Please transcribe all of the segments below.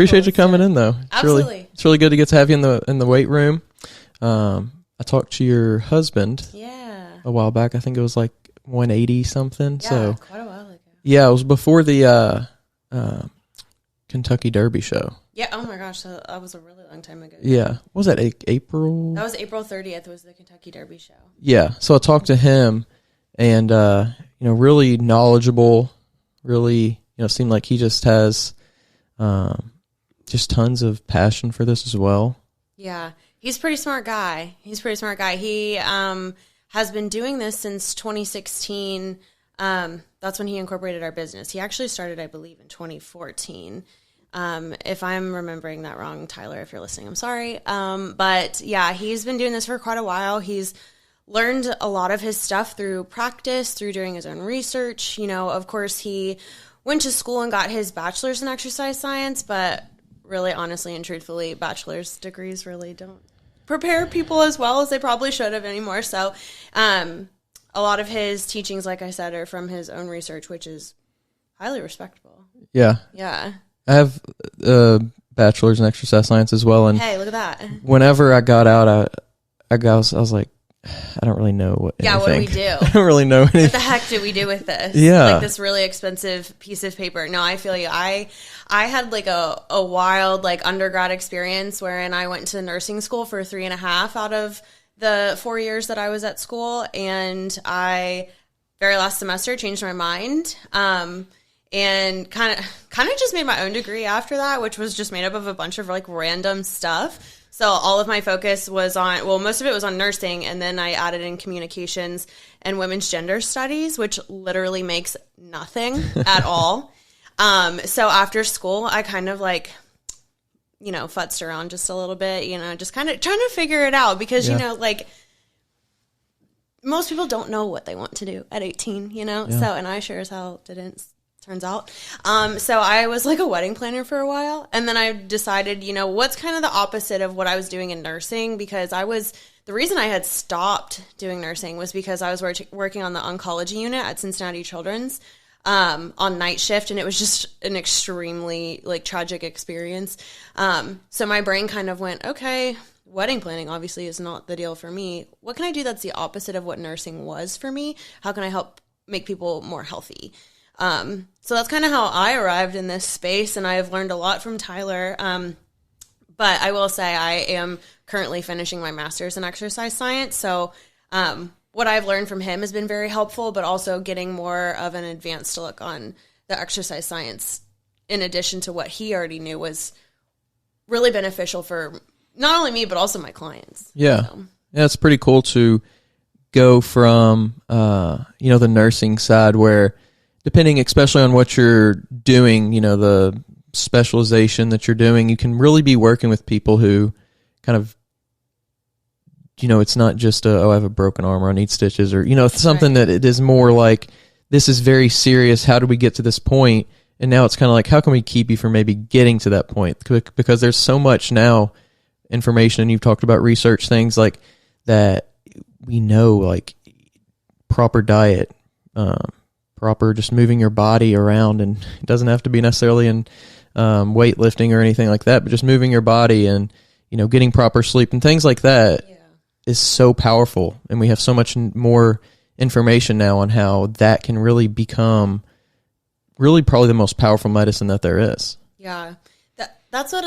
Appreciate you coming in though. Absolutely. It's really good to get to have you in the weight room. I talked to your husband a while back. I think it was like 180 something. Yeah, so quite a while ago. Yeah, it was before the Kentucky Derby show. Yeah, oh my gosh, so that was a really long time ago. Yeah. What was that, April? That was April 30th was the Kentucky Derby show. Yeah, so I talked to him and, really knowledgeable, really, seemed like he just has just tons of passion for this as well. Yeah, he's a pretty smart guy. He has been doing this since 2016. That's when he incorporated our business. He actually started, I believe, in 2014. If I'm remembering that wrong, Tyler, if you're listening, I'm sorry. But yeah, he's been doing this for quite a while. He's learned a lot of his stuff through practice, through doing his own research. Of course, he went to school and got his bachelor's in exercise science, but really, honestly and truthfully, bachelor's degrees really don't prepare people as well as they probably should have anymore. So, a lot of his teachings, like I said, are from his own research, which is highly respectable. Yeah. Yeah. I have a bachelor's in exercise science as well. And hey, look at that. Whenever I got out, I was like, I don't really know what anything. Yeah, what do we do? I don't really know anything. What the heck do we do with this? Yeah. Like this really expensive piece of paper. No, I feel you. I had like a wild like undergrad experience wherein I went to nursing school for 3.5 out of the 4 years that I was at school. And I, very last semester, changed my mind. And kind of just made my own degree after that, which was just made up of a bunch of like random stuff. So all of my focus was on, most of it was on nursing, and then I added in communications and women's gender studies, which literally makes nothing at all. So after school, I kind of like, futzed around just a little bit, just kind of trying to figure it out because, like most people don't know what they want to do at 18, so, and I sure as hell didn't. Turns out. So I was like a wedding planner for a while. And then I decided, what's kind of the opposite of what I was doing in nursing? Because the reason I had stopped doing nursing was because I was working on the oncology unit at Cincinnati Children's on night shift. And it was just an extremely like tragic experience. So my brain kind of went, okay, wedding planning obviously is not the deal for me. What can I do that's the opposite of what nursing was for me? How can I help make people more healthy? So that's kind of how I arrived in this space, and I've learned a lot from Tyler. But I will say I am currently finishing my master's in exercise science. So what I've learned from him has been very helpful, but also getting more of an advanced look on the exercise science in addition to what he already knew was really beneficial for not only me, but also my clients. Yeah. So. Yeah, it's pretty cool to go from, the nursing side where, depending especially on what you're doing, the specialization that you're doing, you can really be working with people who kind of, it's not just I have a broken arm or I need stitches or, it's something that it is more like, this is very serious. How do we get to this point? And now it's kind of like, how can we keep you from maybe getting to that point? Because there's so much now information, and you've talked about research things like that we know, like proper diet, proper just moving your body around, and it doesn't have to be necessarily in weightlifting or anything like that, but just moving your body and getting proper sleep and things like that is so powerful. And we have so much more information now on how that can really become really probably the most powerful medicine that there is. Yeah, that's what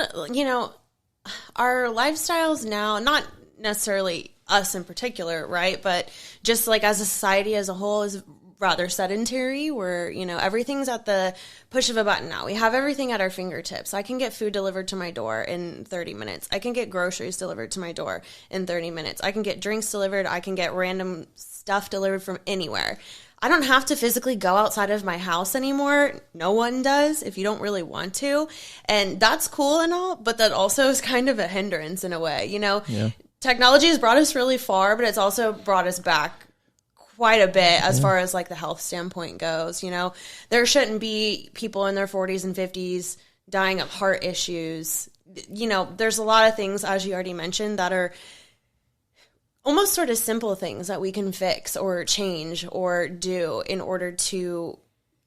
our lifestyles now, not necessarily us in particular, right, but just like as a society as a whole is rather sedentary, where everything's at the push of a button now. We have everything at our fingertips. I can get food delivered to my door in 30 minutes. I can get groceries delivered to my door in 30 minutes. I can get drinks delivered. I can get random stuff delivered from anywhere. I don't have to physically go outside of my house anymore. No one does if you don't really want to. And that's cool and all, but that also is kind of a hindrance in a way. Technology has brought us really far, but it's also brought us back quite a bit as far as like the health standpoint goes. There shouldn't be people in their 40s and 50s dying of heart issues. There's a lot of things, as you already mentioned, that are almost sort of simple things that we can fix or change or do in order to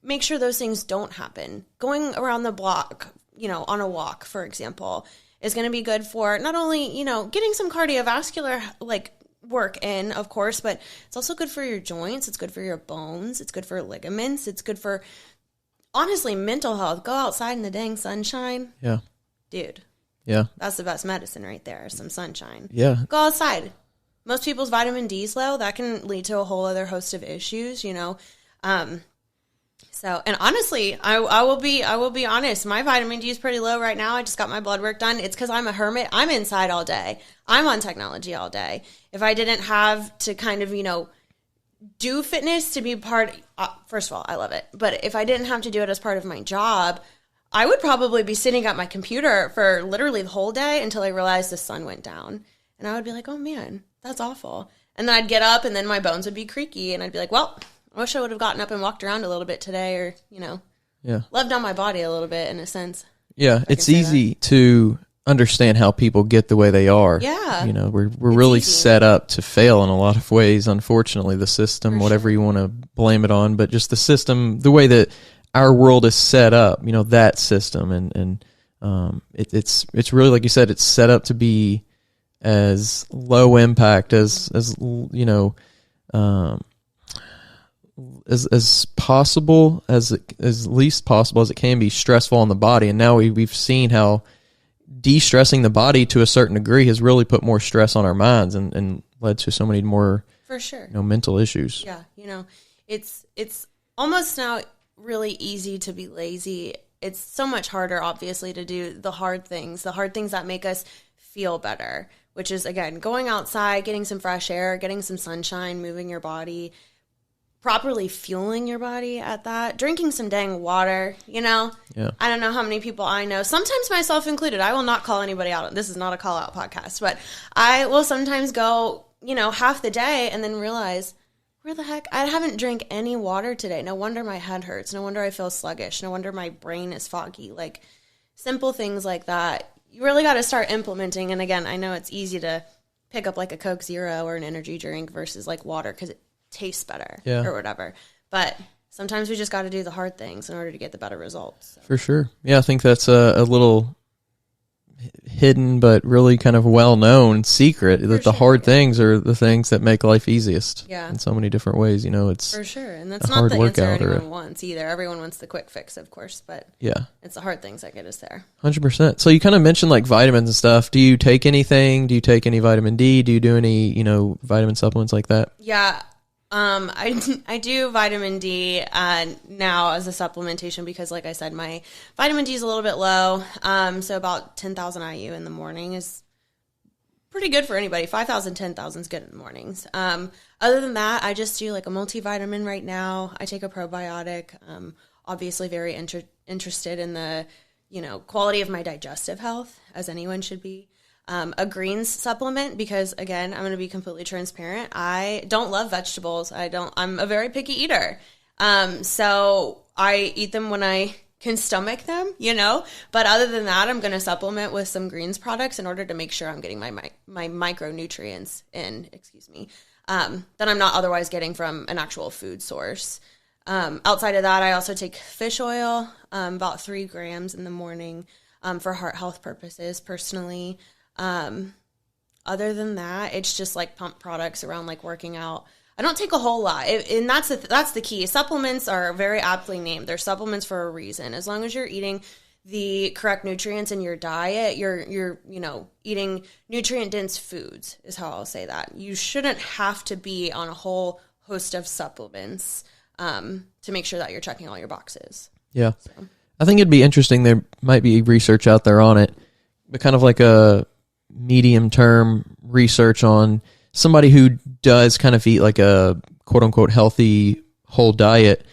make sure those things don't happen. Going around the block, on a walk, for example, is going to be good for not only, getting some cardiovascular like work in, of course, but it's also good for your joints. It's good for your bones. It's good for ligaments. It's good for, honestly, mental health. Go outside in the dang sunshine. Yeah. Dude. Yeah. That's the best medicine right there, some sunshine. Yeah. Go outside. Most people's vitamin D's low. That can lead to a whole other host of issues, So, and honestly, I will be honest. My vitamin D is pretty low right now. I just got my blood work done. It's because I'm a hermit. I'm inside all day. I'm on technology all day. If I didn't have to kind of, do fitness to be part, first of all, I love it. But if I didn't have to do it as part of my job, I would probably be sitting at my computer for literally the whole day until I realized the sun went down. And I would be like, oh man, that's awful. And then I'd get up and then my bones would be creaky. And I'd be like, well, I wish I would have gotten up and walked around a little bit today, or, loved on my body a little bit in a sense. Yeah, it's easy to understand how people get the way they are. Yeah. We're really set up to fail in a lot of ways, unfortunately, the system, whatever you want to blame it on, but just the system, the way that our world is set up, that system, and it's really, like you said, it's set up to be as low impact as possible, as least possible as it can be stressful on the body. And now we've seen how de-stressing the body to a certain degree has really put more stress on our minds and led to so many more, for sure, mental issues. Yeah. It's almost now really easy to be lazy. It's so much harder, obviously, to do the hard things that make us feel better, which is, again, going outside, getting some fresh air, getting some sunshine, moving your body, properly fueling your body at that, drinking some dang water, Yeah. I don't know how many people I know, sometimes myself included. I will not call anybody out. This is not a call out podcast, but I will sometimes go, half the day and then realize, where the heck? I haven't drank any water today. No wonder my head hurts. No wonder I feel sluggish. No wonder my brain is foggy. Like, simple things like that. You really got to start implementing. And again, I know it's easy to pick up like a Coke Zero or an energy drink versus like water because it tastes better or whatever. But sometimes we just got to do the hard things in order to get the better results. So. For sure. Yeah, I think that's a little hidden but really kind of well-known secret that the hard things are the things that make life easiest in so many different ways. It's for sure, and that's not the answer anyone wants either. Everyone wants the quick fix, of course, but it's the hard things that get us there. 100%. So you kind of mentioned like vitamins and stuff. Do you take anything? Do you take any vitamin D? Do you do any vitamin supplements like that? Yeah. I do vitamin D now as a supplementation because, like I said, my vitamin D is a little bit low. So about 10,000 IU in the morning is pretty good for anybody. 5,000, 10,000 is good in the mornings. Other than that, I just do like a multivitamin right now. I take a probiotic. Obviously very interested in the, quality of my digestive health, as anyone should be. A greens supplement because, again, I'm going to be completely transparent. I don't love vegetables. I'm a very picky eater. So I eat them when I can stomach them, But other than that, I'm going to supplement with some greens products in order to make sure I'm getting my micronutrients in, that I'm not otherwise getting from an actual food source. Outside of that, I also take fish oil, about 3 grams in the morning, for heart health purposes, personally. Other than that, it's just like pump products around like working out. I don't take a whole lot, and that's the key. Supplements are very aptly named. They're supplements for a reason. As long as you're eating the correct nutrients in your diet, you're eating nutrient dense foods is how I'll say that. You shouldn't have to be on a whole host of supplements to make sure that you're checking all your boxes. Yeah, so. I think it'd be interesting. There might be research out there on it, but kind of like a medium-term research on somebody who does kind of eat like a quote-unquote healthy whole diet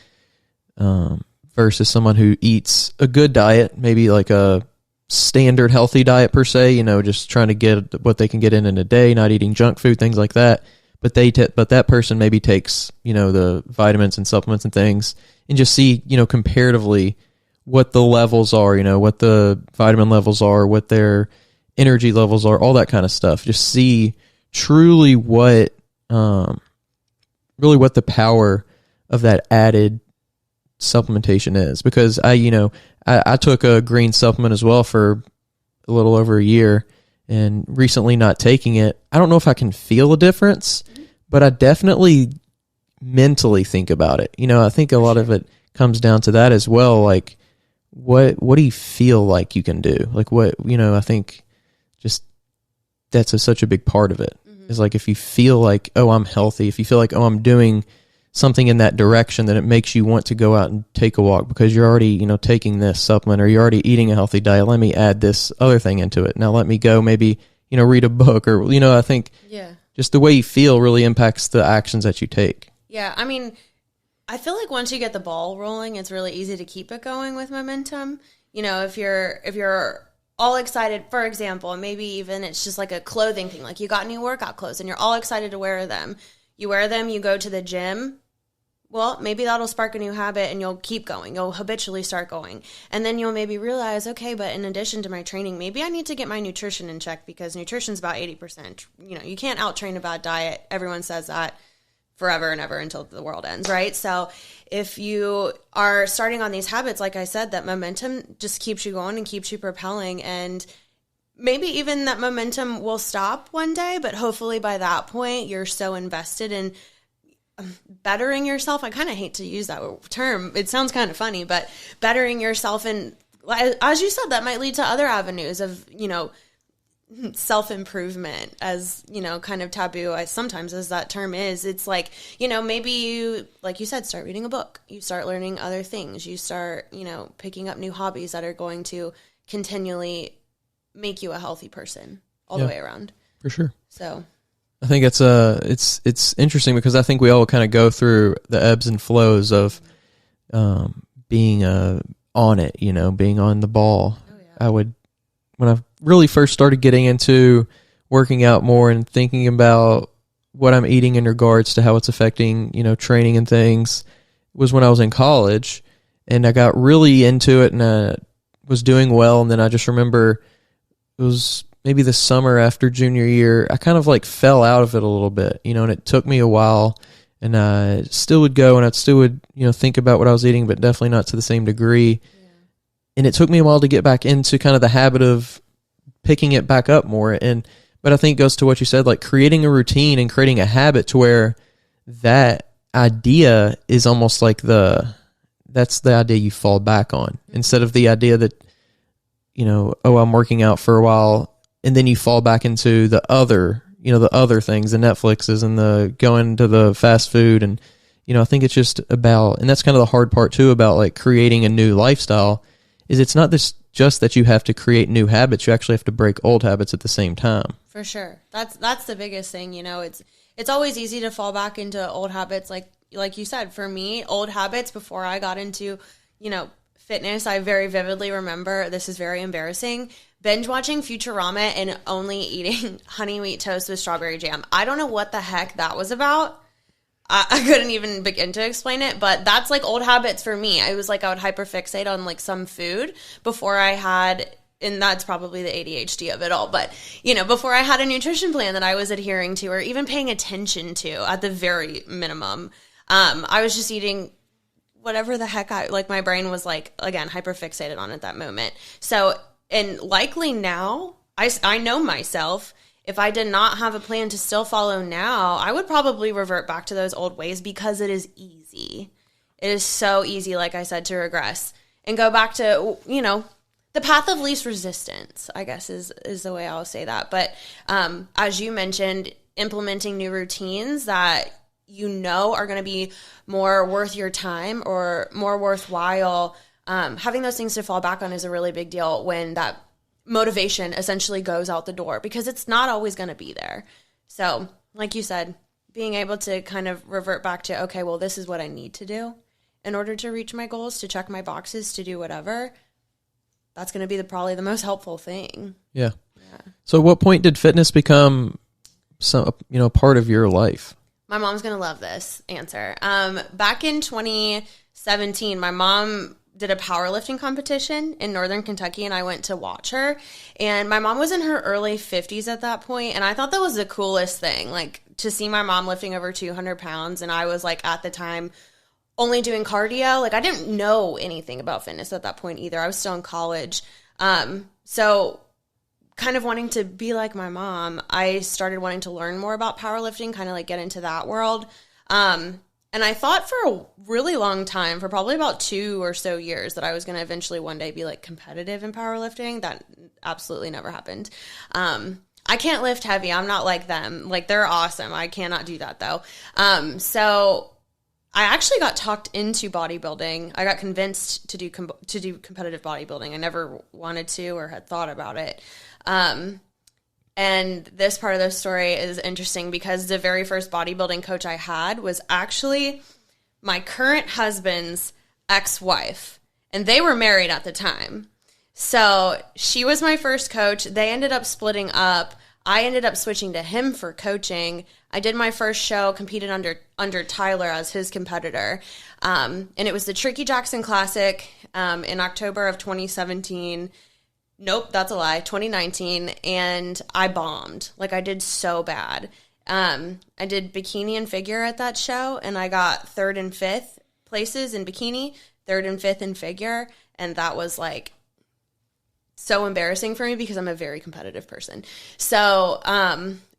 versus someone who eats a good diet, maybe like a standard healthy diet per se, just trying to get what they can get in a day, not eating junk food, things like that. But but that person maybe takes, the vitamins and supplements and things and just see, comparatively what the levels are, what the vitamin levels are, what their energy levels are, all that kind of stuff. Just see truly what the power of that added supplementation is. Because I I took a green supplement as well for a little over a year, and recently not taking it. I don't know if I can feel a difference, but I definitely mentally think about it. You know, I think a lot of it comes down to that as well. Like, what do you feel like you can do? Like, what, you know, I think just that's such a big part of it. Is like, if you feel like, oh, I'm healthy, if you feel like, oh, I'm doing something in that direction, then it makes you want to go out and take a walk because you're already, you know, taking this supplement, or you're already eating a healthy diet. Let me add this other thing into it. Now let me go maybe, you know, read a book, or, you know, I think just the way you feel really impacts the actions that you take. Yeah. I mean, I feel like once you get the ball rolling, it's really easy to keep it going with momentum. You know, if you're all excited, for example, maybe even it's just like a clothing thing, like you got new workout clothes and you're all excited to wear them. You wear them, you go to the gym. Well, maybe that'll spark a new habit and you'll keep going. You'll habitually start going. And then you'll maybe realize, okay, but in addition to my training, maybe I need to get my nutrition in check, because nutrition's about 80%. You know, you can't out-train a bad diet. Everyone says that forever and ever until the world ends, right? So if you are starting on these habits, like I said, that momentum just keeps you going and keeps you propelling. And maybe even that momentum will stop one day, but hopefully by that point, you're so invested in bettering yourself. I kind of hate to use that term. It sounds kind of funny, but bettering yourself. And as you said, that might lead to other avenues of, you know, self-improvement, as, you know, kind of taboo sometimes as that term is. It's like, you know, maybe you, like you said, start reading a book, you start learning other things, you start, you know, picking up new hobbies that are going to continually make you a healthy person all the way around. For sure. So I think it's interesting, because I think we all kind of go through the ebbs and flows of being on it, you know, being on the ball. Oh, yeah. When I really first started getting into working out more and thinking about what I'm eating in regards to how it's affecting, you know, training and things, was when I was in college, and I got really into it, and I was doing well. And then I just remember it was maybe the summer after junior year, I kind of like fell out of it a little bit, you know, and it took me a while, and I still would go and I still would, you know, think about what I was eating, but definitely not to the same degree. And it took me a while to get back into kind of the habit of picking it back up more. But I think it goes to what you said, like creating a routine and creating a habit to where that idea is almost like that's the idea you fall back on, instead of the idea that, you know, oh, I'm working out for a while, and then you fall back into the other things, the Netflixes and the going to the fast food. And, you know, I think it's just about, and that's kind of the hard part too about like creating a new lifestyle, is it's not just that you have to create new habits, you actually have to break old habits at the same time. For sure. That's the biggest thing, you know. It's always easy to fall back into old habits, like you said. For me, old habits before I got into, you know, fitness, I very vividly remember, this is very embarrassing, binge watching Futurama and only eating honey wheat toast with strawberry jam. I don't know what the heck that was about. I couldn't even begin to explain it, but that's like old habits for me. I was like, I would hyperfixate on like some food before I had, and that's probably the ADHD of it all, but, you know, before I had a nutrition plan that I was adhering to or even paying attention to at the very minimum. I was just eating whatever the heck my brain was like, again, hyperfixated on at that moment. So, and likely now, I know myself, if I did not have a plan to still follow now, I would probably revert back to those old ways, because it is easy. It is so easy, like I said, to regress and go back to, you know, the path of least resistance, I guess is the way I'll say that. But as you mentioned, implementing new routines that you know are going to be more worth your time or more worthwhile, having those things to fall back on is a really big deal when that motivation essentially goes out the door, because it's not always going to be there. So like you said, being able to kind of revert back to, okay, well, this is what I need to do in order to reach my goals, to check my boxes, to do whatever, that's going to be probably the most helpful thing. Yeah. So at what point did fitness become part of your life? My mom's going to love this answer. Back in 2017, my mom did a powerlifting competition in Northern Kentucky, and I went to watch her. And my mom was in her early 50s at that point, and I thought that was the coolest thing, like to see my mom lifting over 200 pounds. And I was like, at the time, only doing cardio. Like I didn't know anything about fitness at that point either. I was still in college. So kind of wanting to be like my mom, I started wanting to learn more about powerlifting, kind of like get into that world. And I thought for a really long time, for probably about 2 or so years, that I was going to eventually one day be like competitive in powerlifting. That absolutely never happened. I can't lift heavy. I'm not like them. Like they're awesome. I cannot do that though. So I actually got talked into bodybuilding. I got convinced to do competitive bodybuilding. I never wanted to or had thought about it. And this part of the story is interesting because the very first bodybuilding coach I had was actually my current husband's ex-wife, and they were married at the time. So she was my first coach. They ended up splitting up. I ended up switching to him for coaching. I did my first show, competed under Tyler as his competitor. And it was the Tricky Jackson Classic in October of 2017. Nope, that's a lie. 2019, and I bombed. Like I did so bad. I did bikini and figure at that show, and I got 3rd and 5th places in bikini, 3rd and 5th in figure, and that was like so embarrassing for me because I'm a very competitive person. So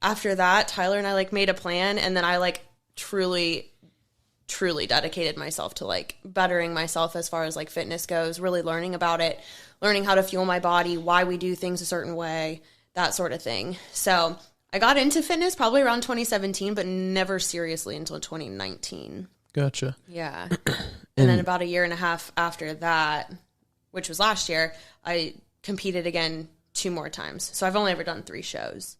after that, Tyler and I like made a plan, and then I like truly dedicated myself to like bettering myself as far as like fitness goes, really learning about it, learning how to fuel my body, why we do things a certain way, that sort of thing. So I got into fitness probably around 2017, but never seriously until 2019. Gotcha. Yeah. And then about a year and a half after that, which was last year, I competed again 2 more times. So I've only ever done 3 shows.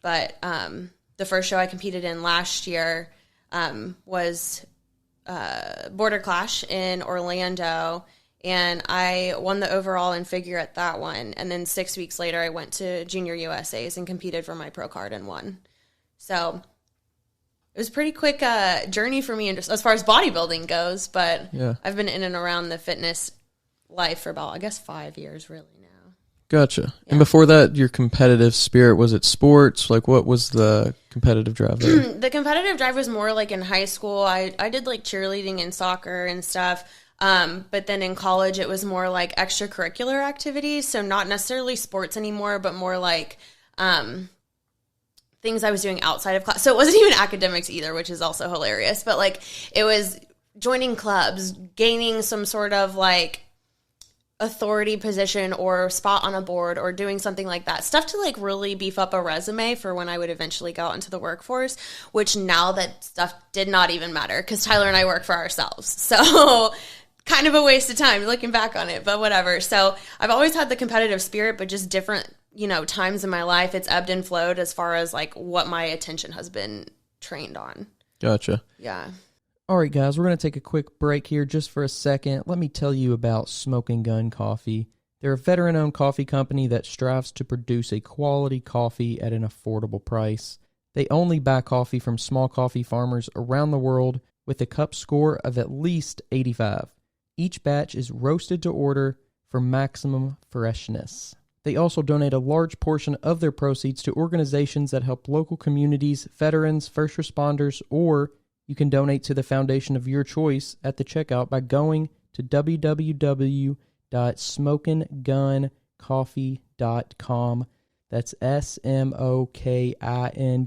But the first show I competed in last year was Border Clash in Orlando, and I won the overall and figure at that one. And then 6 weeks later, I went to Junior USA's and competed for my pro card and won. So it was a pretty quick journey for me as far as bodybuilding goes, but yeah. I've been in and around the fitness life for about, I guess, 5 years really now. Gotcha. Yeah. And before that, your competitive spirit, was it sports? Like, what was the competitive drive there? The competitive drive was more like in high school. I did like cheerleading and soccer and stuff. But then in college, it was more like extracurricular activities. So not necessarily sports anymore, but more like things I was doing outside of class. So it wasn't even academics either, which is also hilarious. But like it was joining clubs, gaining some sort of like authority position or spot on a board or doing something like that. Stuff to like really beef up a resume for when I would eventually go out into the workforce, which now that stuff did not even matter because Tyler and I work for ourselves. So kind of a waste of time looking back on it, but whatever. So I've always had the competitive spirit, but just different, times in my life, it's ebbed and flowed as far as like what my attention has been trained on. Gotcha. Yeah. All right, guys, we're going to take a quick break here just for a second. Let me tell you about Smoking Gun Coffee. They're a veteran-owned coffee company that strives to produce a quality coffee at an affordable price. They only buy coffee from small coffee farmers around the world with a cup score of at least 85. Each batch is roasted to order for maximum freshness. They also donate a large portion of their proceeds to organizations that help local communities, veterans, first responders, or you can donate to the foundation of your choice at the checkout by going to www.smokingguncoffee.com. That's SMOKIN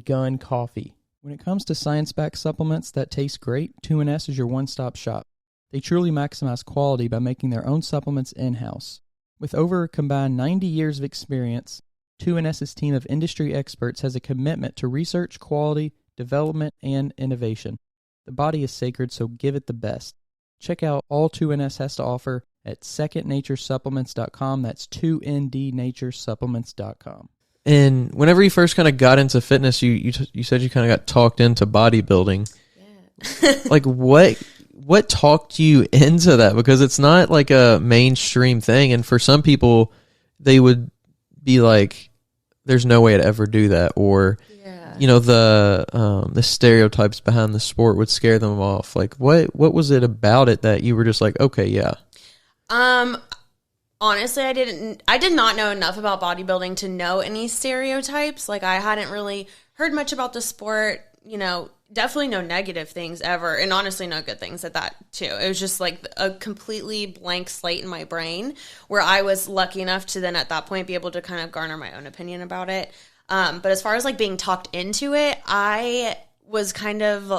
Gun Coffee. When it comes to science-backed supplements that taste great, 2NS is your one-stop shop. They truly maximize quality by making their own supplements in-house. With over a combined 90 years of experience, 2NS's team of industry experts has a commitment to research, quality, development, and innovation. The body is sacred, so give it the best. Check out all 2NS has to offer at secondnaturesupplements.com. That's 2ndnaturesupplements.com. And whenever you first kind of got into fitness, you said you kind of got talked into bodybuilding. Yeah. Like what talked you into that? Because it's not like a mainstream thing, and for some people, they would be like, "There's no way to ever do that," or the stereotypes behind the sport would scare them off. Like, what was it about it that you were just like, okay, yeah? Honestly, I did not know enough about bodybuilding to know any stereotypes. Like, I hadn't really heard much about the sport, definitely no negative things ever, and honestly no good things at that too. It was just like a completely blank slate in my brain, where I was lucky enough to then at that point be able to kind of garner my own opinion about it. But as far as like being talked into it, I was kind of,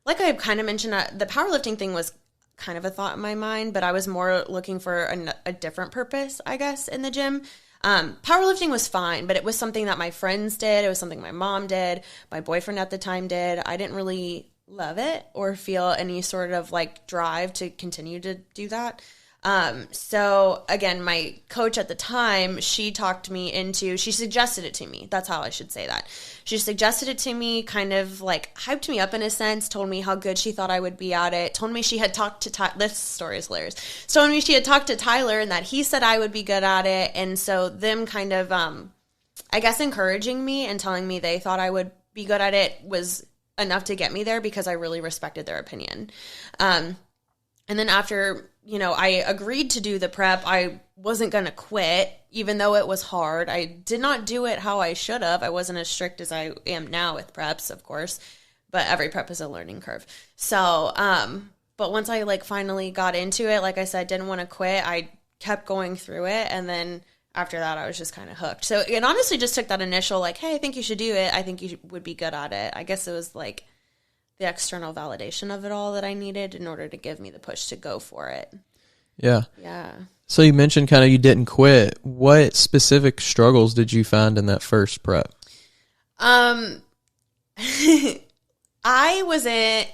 like I kind of mentioned, the powerlifting thing was kind of a thought in my mind, but I was more looking for a different purpose, I guess, in the gym. Powerlifting was fine, but it was something that my friends did. It was something my mom did. My boyfriend at the time did. I didn't really love it or feel any sort of like drive to continue to do that. So again, my coach at the time, she suggested it to me. That's how I should say that. She suggested it to me, kind of like hyped me up in a sense, told me how good she thought I would be at it, told me she had talked to this story is hilarious. Told me she had talked to Tyler and that he said I would be good at it. And so them kind of, I guess encouraging me and telling me they thought I would be good at it was enough to get me there, because I really respected their opinion. And then after, I agreed to do the prep, I wasn't going to quit, even though it was hard. I did not do it how I should have. I wasn't as strict as I am now with preps, of course, but every prep is a learning curve. So, but once I like finally got into it, like I said, didn't want to quit. I kept going through it. And then after that, I was just kind of hooked. So it honestly just took that initial like, hey, I think you should do it. I think you would be good at it. I guess it was like the external validation of it all that I needed in order to give me the push to go for it. Yeah. Yeah. So you mentioned kind of you didn't quit. What specific struggles did you find in that first prep? I was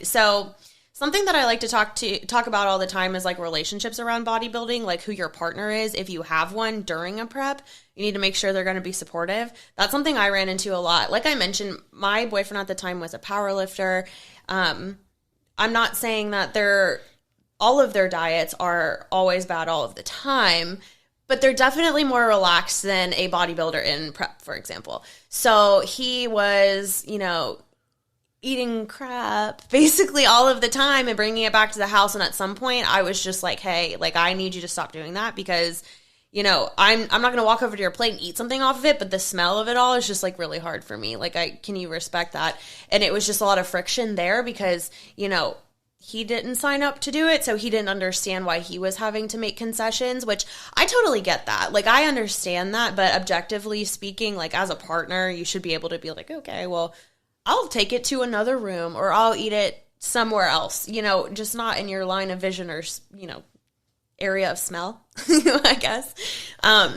so something that I like to talk about all the time is like relationships around bodybuilding, like who your partner is. If you have one during a prep, you need to make sure they're going to be supportive. That's something I ran into a lot. Like I mentioned, my boyfriend at the time was a power lifter. I'm not saying that all of their diets are always bad all of the time, but they're definitely more relaxed than a bodybuilder in prep, for example. So he was, eating crap basically all of the time and bringing it back to the house. And at some point I was just like, hey, like I need you to stop doing that, because I'm not going to walk over to your plate and eat something off of it, but the smell of it all is just like really hard for me. Like can you respect that? And it was just a lot of friction there because, he didn't sign up to do it, so he didn't understand why he was having to make concessions, which I totally get that. Like, I understand that, but objectively speaking, like, as a partner, you should be able to be like, okay, well, I'll take it to another room, or I'll eat it somewhere else, just not in your line of vision or, area of smell, I guess.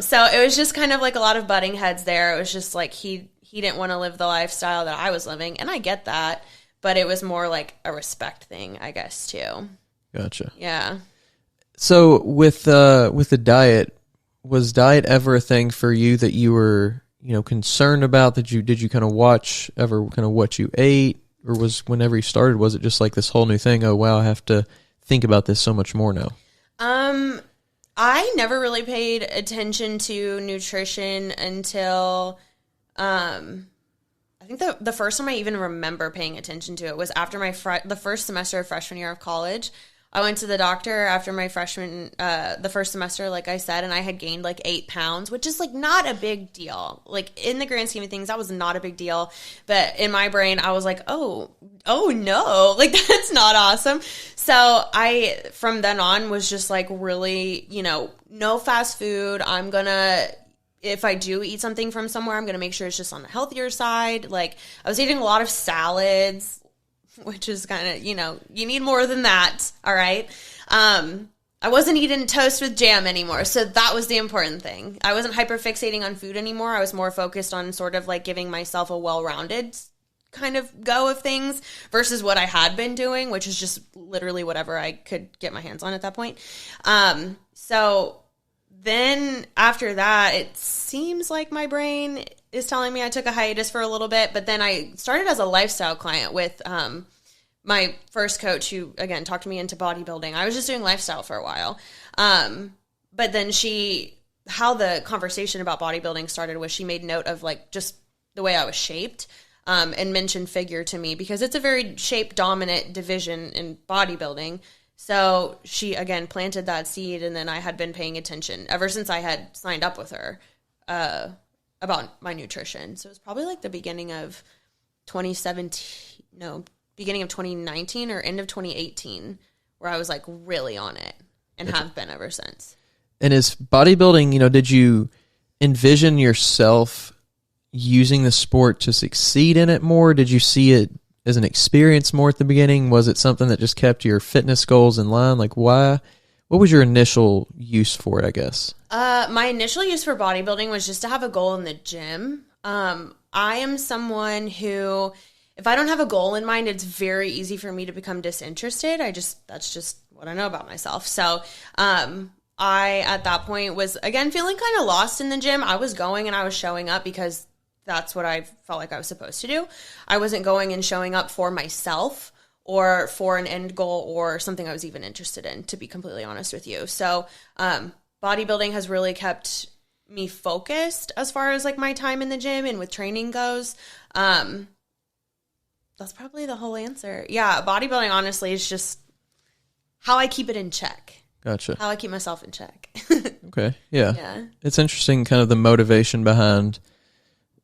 So it was just kind of like a lot of butting heads there. It was just like he didn't want to live the lifestyle that I was living, and I get that. But it was more like a respect thing, I guess, too. Gotcha. Yeah. So with the diet, was diet ever a thing for you that you were, concerned about? Did you kind of watch ever kind of what you ate, or was whenever you started, was it just like this whole new thing? Oh wow, I have to think about this so much more now. I never really paid attention to nutrition until, I think the first time I even remember paying attention to it was after the first semester of freshman year of college. I went to the doctor after my the first semester, like I said, and I had gained like 8 pounds, which is like not a big deal. Like in the grand scheme of things, that was not a big deal. But in my brain, I was like, oh no, like that's not awesome. So I, from then on, was just like really, no fast food. If I do eat something from somewhere, I'm going to make sure it's just on the healthier side. Like, I was eating a lot of salads, which is kind of, you need more than that, all right? I wasn't eating toast with jam anymore, so that was the important thing. I wasn't hyperfixating on food anymore. I was more focused on sort of like giving myself a well-rounded kind of go of things versus what I had been doing, which is just literally whatever I could get my hands on at that point. So then after that, it seems like my brain is telling me I took a hiatus for a little bit, but then I started as a lifestyle client with my first coach who, again, talked me into bodybuilding. I was just doing lifestyle for a while. But then how the conversation about bodybuilding started was she made note of like just the way I was shaped and mentioned figure to me because it's a very shape-dominant division in bodybuilding. So she, again, planted that seed, and then I had been paying attention ever since I had signed up with her about my nutrition. So it was probably like the beginning of 2017, no, beginning of 2019 or end of 2018 where I was like really on it and have been ever since. And is bodybuilding, did you envision yourself using the sport to succeed in it more? Did you see it as an experience more at the beginning? Was it something that just kept your fitness goals in line? Like, why? What was your initial use for it, I guess? My initial use for bodybuilding was just to have a goal in the gym. I am someone who, if I don't have a goal in mind, it's very easy for me to become disinterested. That's just what I know about myself. So, I, at that point, was, again, feeling kind of lost in the gym. I was going and I was showing up because that's what I felt like I was supposed to do. I wasn't going and showing up for myself or for an end goal or something I was even interested in, to be completely honest with you. So, bodybuilding has really kept me focused as far as like my time in the gym and with training goes. That's probably the whole answer. Yeah, bodybuilding honestly is just how I keep it in check. Gotcha. How I keep myself in check. Okay. Yeah. It's interesting kind of the motivation behind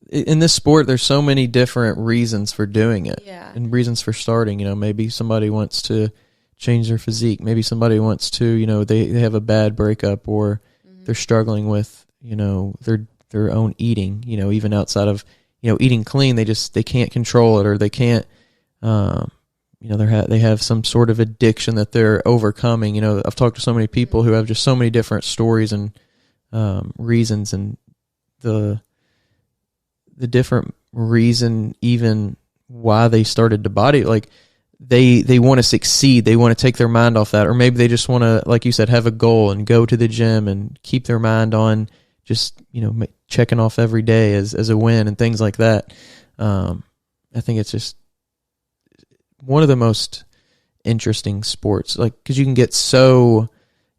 in this sport. There's so many different reasons for doing it and reasons for starting. Maybe somebody wants to change their physique. Maybe somebody wants to, they have a bad breakup or they're struggling with, their own eating, even outside of, eating clean. They can't control it, or they can't, they have some sort of addiction that they're overcoming. I've talked to so many people who have just so many different stories and reasons, and the different reason even why they started to body, like they want to succeed. They want to take their mind off that, or maybe they just want to, like you said, have a goal and go to the gym and keep their mind on just, checking off every day as a win and things like that. I think it's just one of the most interesting sports, like, because you can get so,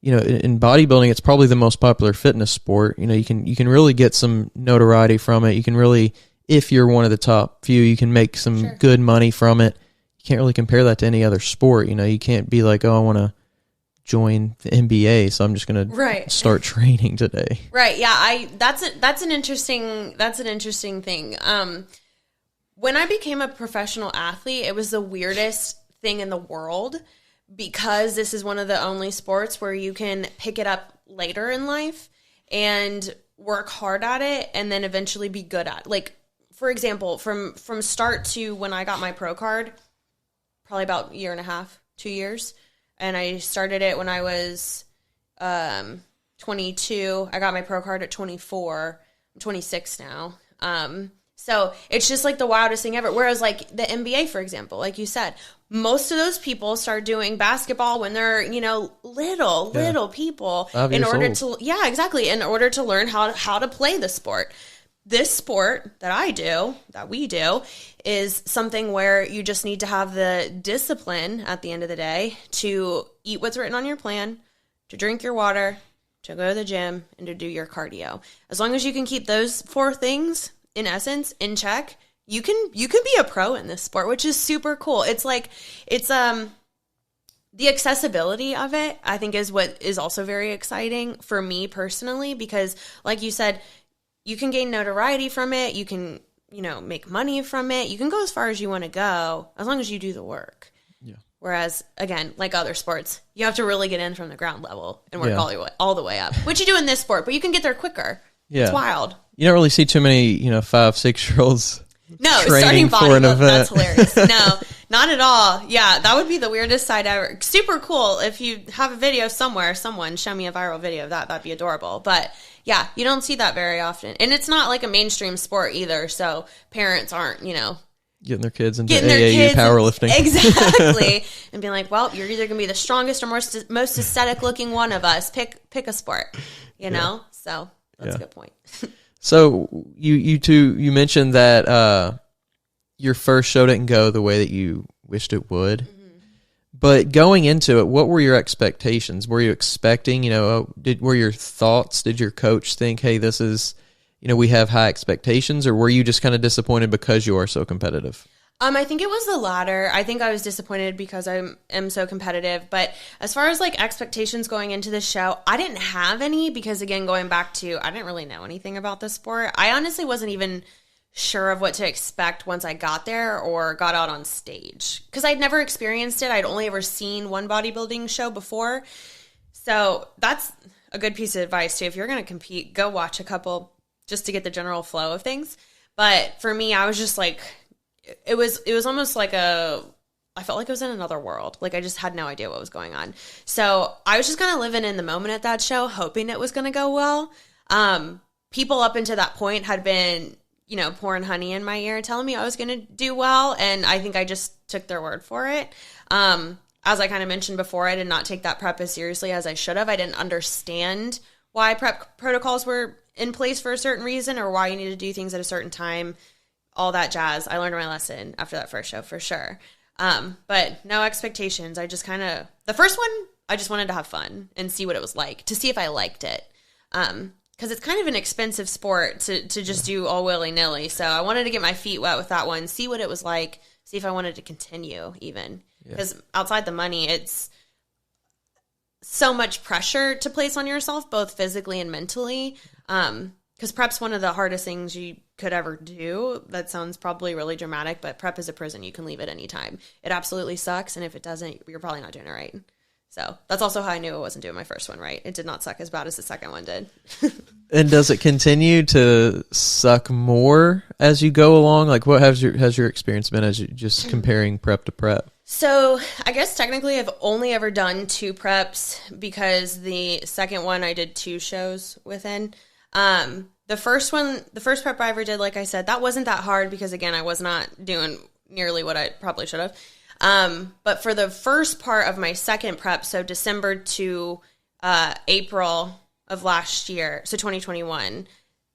in bodybuilding, it's probably the most popular fitness sport. You can really get some notoriety from it. You can really, if you're one of the top few, you can make some good money from it. You can't really compare that to any other sport. You can't be like, oh, I want to join the NBA, so I'm just going to start training today. Right. Yeah. That's an interesting thing. When I became a professional athlete, it was the weirdest thing in the world, because this is one of the only sports where you can pick it up later in life and work hard at it and then eventually be good at it. Like, for example, from start to when I got my pro card, probably about a year and a half, 2 years. And I started it when I was 22. I got my pro card at 24. I'm 26 now. So it's just like the wildest thing ever. Whereas like the NBA, for example, like you said, most of those people start doing basketball when they're, little people in order to, in order to learn how to play the sport. This sport that we do, is something where you just need to have the discipline at the end of the day to eat what's written on your plan, to drink your water, to go to the gym, and to do your cardio. As long as you can keep those 4 things, in essence, in check, you can be a pro in this sport, which is super cool. It's like, the accessibility of it, I think, is what is also very exciting for me personally, because like you said, you can gain notoriety from it. You can, make money from it. You can go as far as you want to go as long as you do the work. Yeah. Whereas, again, like other sports, you have to really get in from the ground level and work all the way up, which you do in this sport, but you can get there quicker. Yeah. It's wild. You don't really see too many, 5-6-year-olds starting bodybuilding. That's hilarious. No, not at all. Yeah, that would be the weirdest side ever. Super cool. If you have a video somewhere, someone show me a viral video of that. That'd be adorable. But yeah, you don't see that very often. And it's not like a mainstream sport either. So parents aren't, getting their kids into AAU powerlifting. Exactly. And being like, well, you're either going to be the strongest or most aesthetic looking one of us. Pick a sport, So that's a good point. So you mentioned that your first show didn't go the way that you wished it would. Mm-hmm. But going into it, what were your expectations? Were you expecting, were your thoughts, did your coach think, hey, this is, we have high expectations, or were you just kind of disappointed because you are so competitive? I think it was the latter. I think I was disappointed because I am so competitive. But as far as like expectations going into the show, I didn't have any, because again, going back to, I didn't really know anything about the sport. I honestly wasn't even sure of what to expect once I got there or got out on stage. Because I'd never experienced it. I'd only ever seen one bodybuilding show before. So that's a good piece of advice too. If you're going to compete, go watch a couple just to get the general flow of things. But for me, I was just like, it was almost like I felt like I was in another world. Like I just had no idea what was going on. So I was just kind of living in the moment at that show, hoping it was going to go well. People up until that point had been, you know, pouring honey in my ear, telling me I was going to do well. And I think I just took their word for it. As I kind of mentioned before, I did not take that prep as seriously as I should have. I didn't understand why prep protocols were in place for a certain reason or why you need to do things at a certain time, all that jazz. I learned my lesson after that first show for sure. But no expectations. I just the first one, I just wanted to have fun and see what it was like, to see if I liked it. Because it's kind of an expensive sport to just do all willy-nilly. So I wanted to get my feet wet with that one, see what it was like, see if I wanted to continue even. Because outside the money, it's so much pressure to place on yourself, both physically and mentally. Because prep's one of the hardest things you could ever do. That sounds probably really dramatic, but prep is a prison. You can leave at any time. It absolutely sucks, and if it doesn't, you're probably not doing it right. So that's also how I knew I wasn't doing my first one right. It did not suck as bad as the second one did. And does it continue to suck more as you go along? Like, what has your experience been as you just comparing prep to prep? So I guess technically I've only ever done 2 preps because the second one I did 2 shows within. The first prep I ever did, like I said, that wasn't that hard because, again, I was not doing nearly what I probably should have. But for the first part of my second prep, so December to April of last year, so 2021,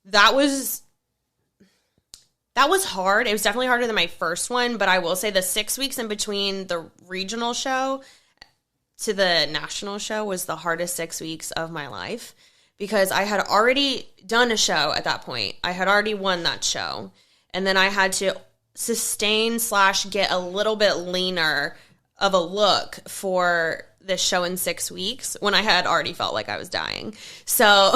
that was hard. It was definitely harder than my first one, but I will say the 6 weeks in between the regional show to the national show was the hardest 6 weeks of my life because I had already done a show at that point. I had already won that show, and then I had to sustain / get a little bit leaner of a look for this show in 6 weeks when I had already felt like I was dying. So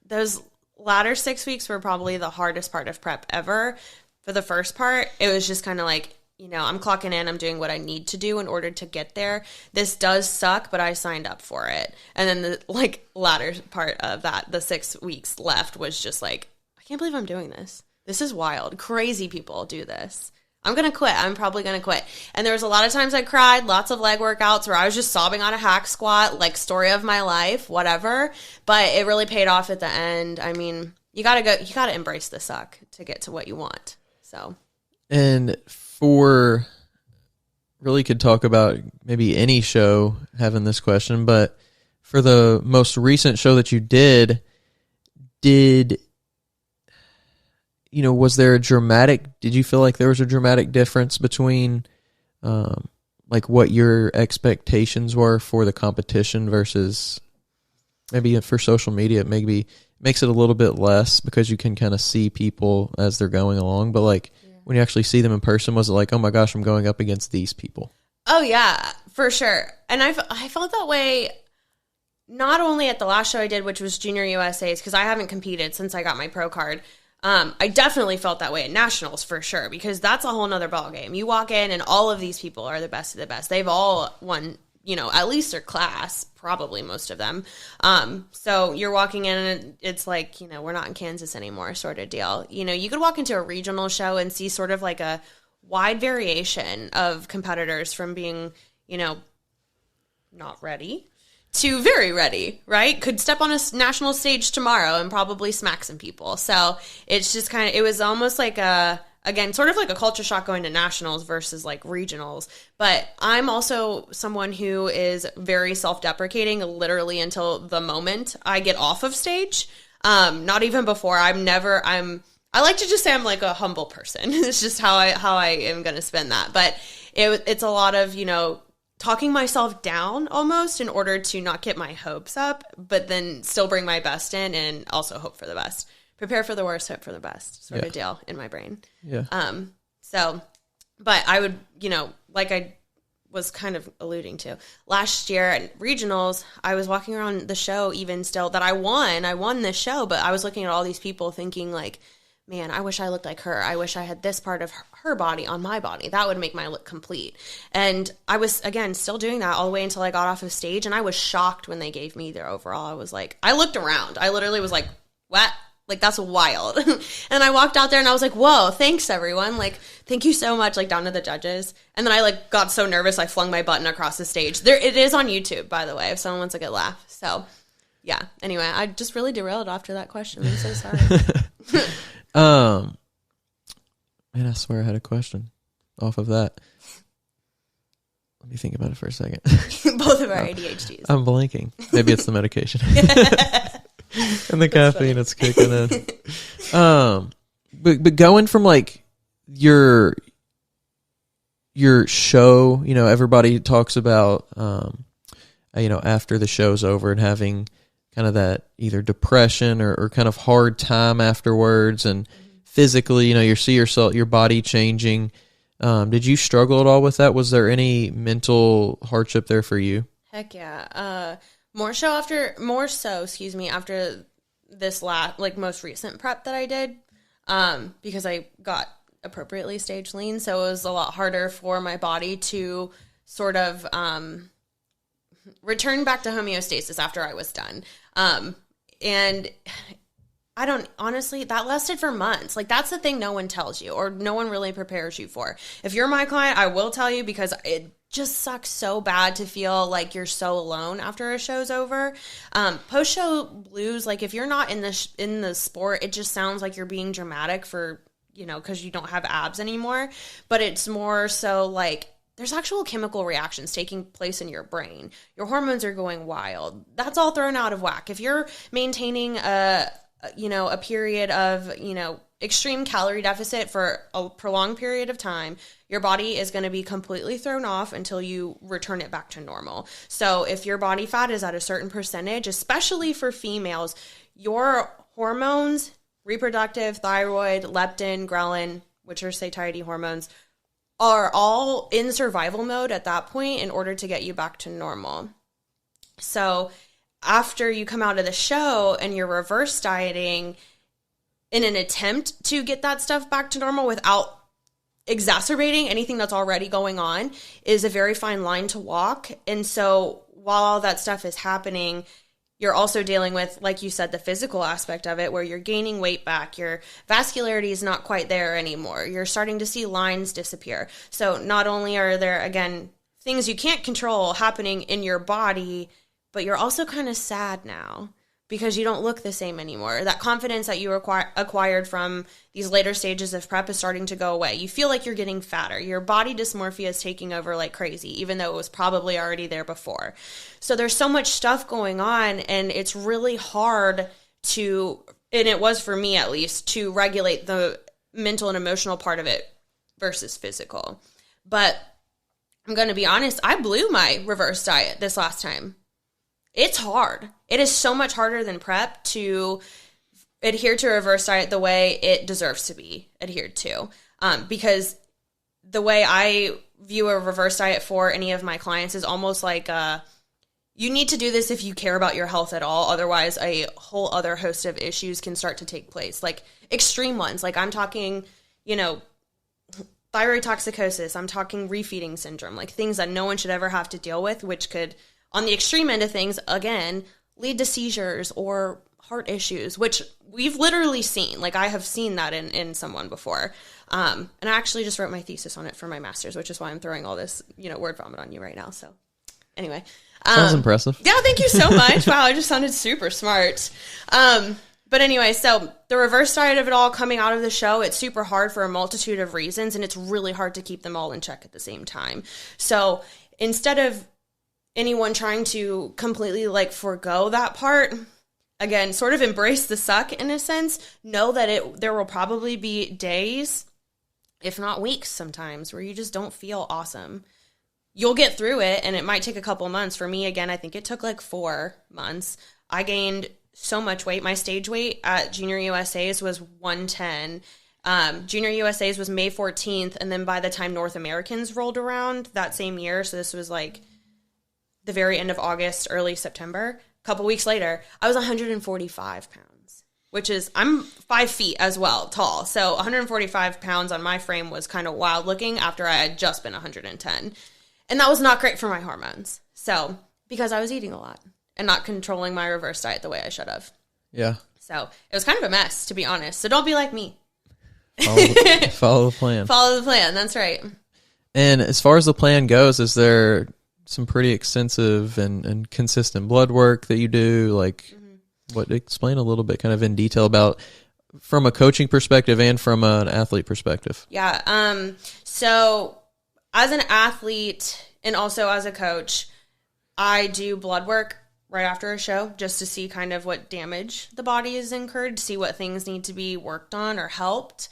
those latter 6 weeks were probably the hardest part of prep ever. For the first part, it was just kind of like, you know, I'm clocking in, I'm doing what I need to do in order to get there. This does suck, but I signed up for it. And then the latter part of that, the 6 weeks left, was just like, I can't believe I'm doing this. This is wild. Crazy people do this. I'm going to quit. I'm probably going to quit. And there was a lot of times I cried, lots of leg workouts where I was just sobbing on a hack squat, like story of my life, whatever. But it really paid off at the end. I mean, you got to embrace the suck to get to what you want. So. And really could talk about maybe any show having this question, but for the most recent show that you did did you feel like there was a dramatic difference between like what your expectations were for the competition versus maybe for social media? It maybe makes it a little bit less because you can kind of see people as they're going along, but like when you actually see them in person, was it like, oh my gosh, I'm going up against these people? Oh yeah, for sure. And I felt that way not only at the last show I did, which was Junior USA's, because I haven't competed since I got my pro card. I definitely felt that way at nationals for sure, because that's a whole nother ballgame. You walk in and all of these people are the best of the best. They've all won, at least their class, probably most of them. So you're walking in and it's like, we're not in Kansas anymore sort of deal. You could walk into a regional show and see sort of like a wide variation of competitors from being, not ready to very ready, right? Could step on a national stage tomorrow and probably smack some people. So it's just it was almost like sort of like a culture shock going to nationals versus like regionals. But I'm also someone who is very self-deprecating literally until the moment I get off of stage. Not even before. I like to just say I'm like a humble person. It's just how I am going to spend that. But it's a lot of, talking myself down almost in order to not get my hopes up, but then still bring my best in and also hope for the best. Prepare for the worst, hope for the best sort of deal in my brain. Yeah. But I would, like I was kind of alluding to last year at regionals, I was walking around the show even still that I won this show, but I was looking at all these people thinking like, man, I wish I looked like her. I wish I had this part of her body on my body. That would make my look complete. And I was, again, still doing that all the way until I got off of stage. And I was shocked when they gave me their overall. I was like, I looked around. I literally was like, what? Like, that's wild. And I walked out there and I was like, whoa, thanks everyone. Like, thank you so much, like down to the judges. And then I like got so nervous, I flung my button across the stage. It is on YouTube, by the way, if someone wants a good laugh. So yeah, anyway, I just really derailed after that question. I'm so sorry. Man, I swear I had a question off of that. Let me think about it for a second. Both of our ADHDs. I'm blanking. Maybe it's the medication. And the caffeine that's kicking in. But going from like your show, you know, everybody talks about, you know, after the show's over and having kind of that either depression or kind of hard time afterwards, and physically, you know, you see yourself, your body changing. Did you struggle at all with that? Was there any mental hardship there for you? Heck yeah. More so after this most recent prep that I did, because I got appropriately stage lean. So it was a lot harder for my body to sort of, return back to homeostasis after I was done. And honestly, that lasted for months. Like, that's the thing no one tells you, or no one really prepares you for. If you're my client, I will tell you, because it just sucks so bad to feel like you're so alone after a show's over. Post-show blues, like if you're not in the sport, it just sounds like you're being dramatic for, you know, because you don't have abs anymore. But it's more so like there's actual chemical reactions taking place in your brain. Your hormones are going wild. That's all thrown out of whack. If you're maintaining a period of, you know, extreme calorie deficit for a prolonged period of time, your body is going to be completely thrown off until you return it back to normal. So if your body fat is at a certain percentage, especially for females, your hormones, reproductive, thyroid, leptin, ghrelin, which are satiety hormones, are all in survival mode at that point in order to get you back to normal. So after you come out of the show and you're reverse dieting in an attempt to get that stuff back to normal without exacerbating anything that's already going on, is a very fine line to walk. And so while all that stuff is happening, you're also dealing with, like you said, the physical aspect of it, where you're gaining weight back. Your vascularity is not quite there anymore. You're starting to see lines disappear. So not only are there, again, things you can't control happening in your body, but you're also kind of sad now because you don't look the same anymore. That confidence that you acquired from these later stages of prep is starting to go away. You feel like you're getting fatter. Your body dysmorphia is taking over like crazy, even though it was probably already there before. So there's so much stuff going on, and it's really hard to, and it was for me at least, to regulate the mental and emotional part of it versus physical. But I'm going to be honest, I blew my reverse diet this last time. It's hard. It is so much harder than prep to adhere to a reverse diet the way it deserves to be adhered to. Because the way I view a reverse diet for any of my clients is almost like you need to do this if you care about your health at all. Otherwise, a whole other host of issues can start to take place, like extreme ones. Like I'm talking, you know, thyroid toxicosis. I'm talking refeeding syndrome, like things that no one should ever have to deal with, which could, on the extreme end of things, again, lead to seizures or heart issues, which we've literally seen. Like I have seen that in someone before. And I actually just wrote my thesis on it for my master's, which is why I'm throwing all this, you know, word vomit on you right now. So anyway. Sounds impressive. Yeah, thank you so much. Wow, I just sounded super smart. But anyway, so the reverse diet of it all coming out of the show, it's super hard for a multitude of reasons, and it's really hard to keep them all in check at the same time. So instead of anyone trying to completely like forego that part, again, sort of embrace the suck in a sense, know that there will probably be days, if not weeks sometimes, where you just don't feel awesome. You'll get through it, and it might take a couple months. For me, again, I think it took like 4 months. I gained so much weight. My stage weight at Junior USA's was 110. Junior USA's was May 14th, and then by the time North Americans rolled around that same year, so this was like the very end of August, early September, a couple weeks later, I was 145 pounds. which is, I'm 5 feet as well, tall. So 145 pounds on my frame was kind of wild looking after I had just been 110. And that was not great for my hormones. So, because I was eating a lot and not controlling my reverse diet the way I should have. Yeah. So it was kind of a mess, to be honest. So don't be like me. Follow the plan. Follow the plan. That's right. And as far as the plan goes, is there some pretty extensive and consistent blood work that you do? Like, explain a little bit kind of in detail about from a coaching perspective and from an athlete perspective. Yeah. So as an athlete and also as a coach, I do blood work right after a show just to see kind of what damage the body has incurred, to see what things need to be worked on or helped.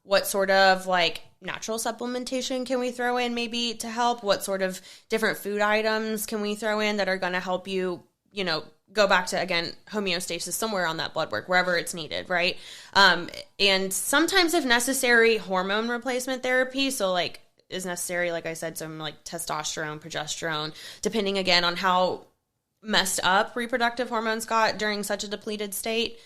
What sort of like natural supplementation can we throw in maybe to help? What sort of different food items can we throw in that are going to help you, you know, go back to, again, homeostasis somewhere on that blood work, wherever it's needed, right? And sometimes if necessary, hormone replacement therapy. So like is necessary, like I said, some like testosterone, progesterone, depending again on how messed up reproductive hormones got during such a depleted state.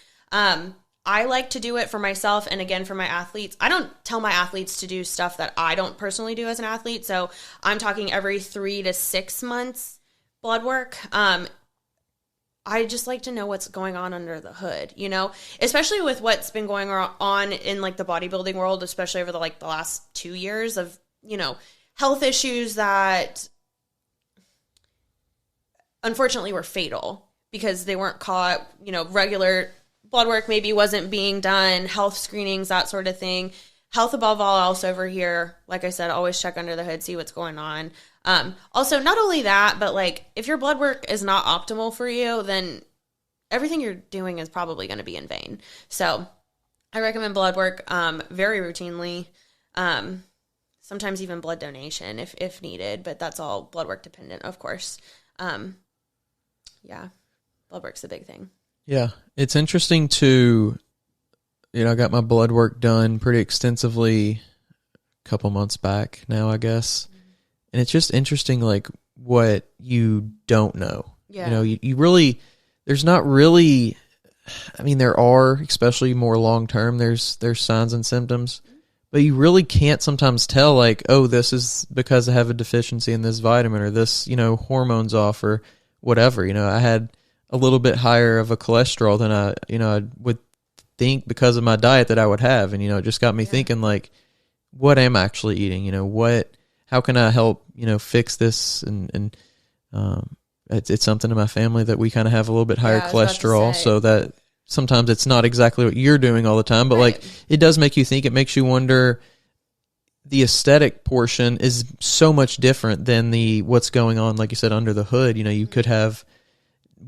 I like to do it for myself and again for my athletes. I don't tell my athletes to do stuff that I don't personally do as an athlete. So I'm talking every 3 to 6 months blood work. I just like to know what's going on under the hood, you know, especially with what's been going on in like the bodybuilding world, especially over the last 2 years of, you know, health issues that unfortunately were fatal because they weren't caught, you know, regular blood work maybe wasn't being done, health screenings, that sort of thing. Health above all else over here. Like I said, always check under the hood, see what's going on. Also, not only that, but like if your blood work is not optimal for you, then everything you're doing is probably going to be in vain. So I recommend blood work very routinely. Sometimes even blood donation if needed, but that's all blood work dependent, of course. Yeah, blood work's a big thing. Yeah, it's interesting to, you know, I got my blood work done pretty extensively a couple months back now, I guess. And it's just interesting, like, what you don't know. Yeah. You know, you really, there's not really, I mean, there are, especially more long-term, there's signs and symptoms. But you really can't sometimes tell, like, oh, this is because I have a deficiency in this vitamin or this, you know, hormone's off or whatever. You know, I had a little bit higher of a cholesterol than I would think because of my diet that I would have. And, you know, it just got me thinking, like, what am I actually eating? You know, how can I help, you know, fix this? And it's something in my family that we kind of have a little bit higher cholesterol, so that sometimes it's not exactly what you're doing all the time, but like it does make you think. It makes you wonder. The aesthetic portion is so much different than what's going on, like you said, under the hood. You know, you could have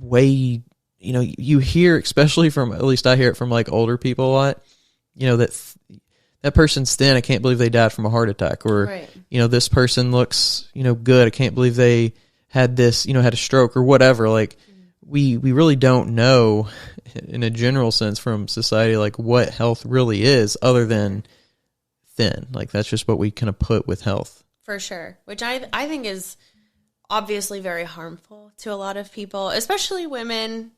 you know, you hear, especially from, at least I hear it from like older people a lot, you know, that person's thin, I can't believe they died from a heart attack, or, you know, this person looks, you know, good, I can't believe they had this, you know, had a stroke or whatever. Like we really don't know in a general sense from society, like what health really is other than thin. Like that's just what we kind of put with health. For sure. Which I think is obviously very harmful to a lot of people, especially women,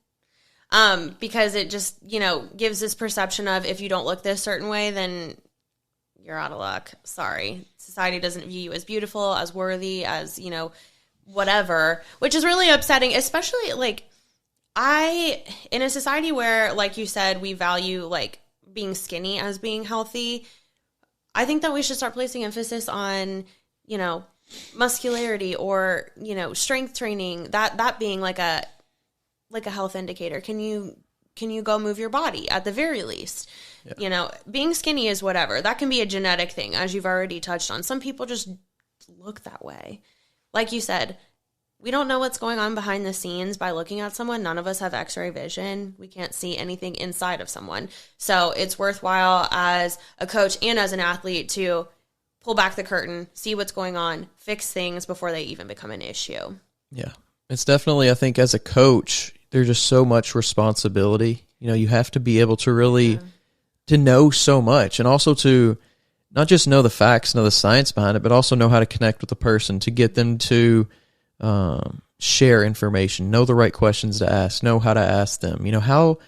because it just, you know, gives this perception of if you don't look this certain way, then you're out of luck. Sorry. Society doesn't view you as beautiful, as worthy, as, you know, whatever, which is really upsetting, especially like in a society where, like you said, we value like being skinny as being healthy. I think that we should start placing emphasis on, you know, muscularity or, you know, strength training, that being like a health indicator. Can you go move your body at the very least? Yeah. You know, being skinny is whatever. That can be a genetic thing, as you've already touched on. Some people just look that way. Like you said, we don't know what's going on behind the scenes by looking at someone. None of us have x-ray vision. We can't see anything inside of someone. So it's worthwhile as a coach and as an athlete to pull back the curtain, see what's going on, fix things before they even become an issue. Yeah. It's definitely, I think as a coach, there's just so much responsibility. You know, you have to be able to really, to know so much, and also to not just know the facts, know the science behind it, but also know how to connect with the person, to get them to share information, know the right questions to ask, know how to ask them. You know, how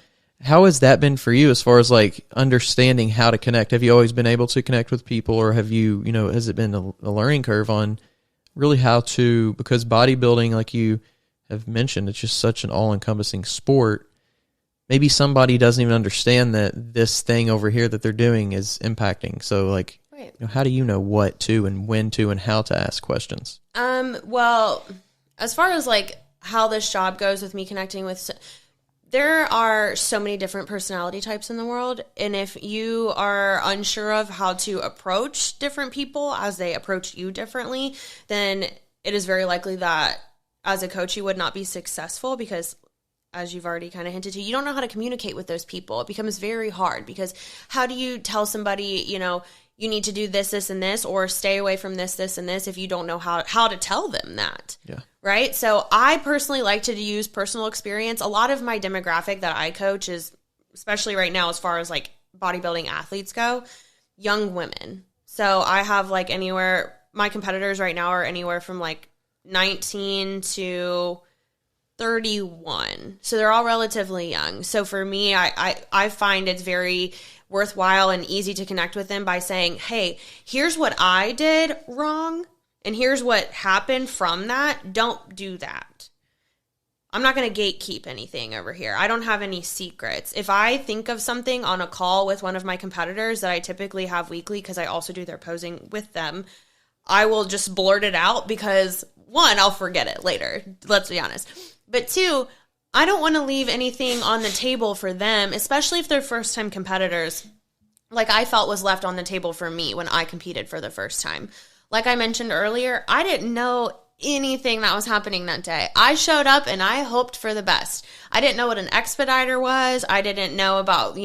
How has that been for you as far as like understanding how to connect? Have you always been able to connect with people, or have you, has it been a learning curve on really how to, because bodybuilding, like you have mentioned, it's just such an all-encompassing sport. Maybe somebody doesn't even understand that this thing over here that they're doing is impacting. So like, right. How do you know what to and when to and how to ask questions? Well, as far as like how this job goes with me connecting with, there are so many different personality types in the world. And if you are unsure of how to approach different people as they approach you differently, then it is very likely that as a coach, you would not be successful because, as you've already kind of hinted to, you don't know how to communicate with those people. It becomes very hard because how do you tell somebody, you need to do this, this, and this, or stay away from this, this, and this if you don't know how to tell them that. Yeah. Right? So I personally like to use personal experience. A lot of my demographic that I coach is, especially right now as far as like bodybuilding athletes go, young women. So I have like my competitors right now are anywhere from like 19 to 31. So they're all relatively young. So for me, I find it's very worthwhile and easy to connect with them by saying, hey, here's what I did wrong, and here's what happened from that. Don't do that. I'm not going to gatekeep anything over here. I don't have any secrets. If I think of something on a call with one of my competitors that I typically have weekly, because I also do their posing with them, I will just blurt it out because, one, I'll forget it later. Let's be honest. But two, I don't want to leave anything on the table for them, especially if they're first-time competitors, like I felt was left on the table for me when I competed for the first time. Like I mentioned earlier, I didn't know anything that was happening that day. I showed up and I hoped for the best. I didn't know what an expediter was. I didn't know about,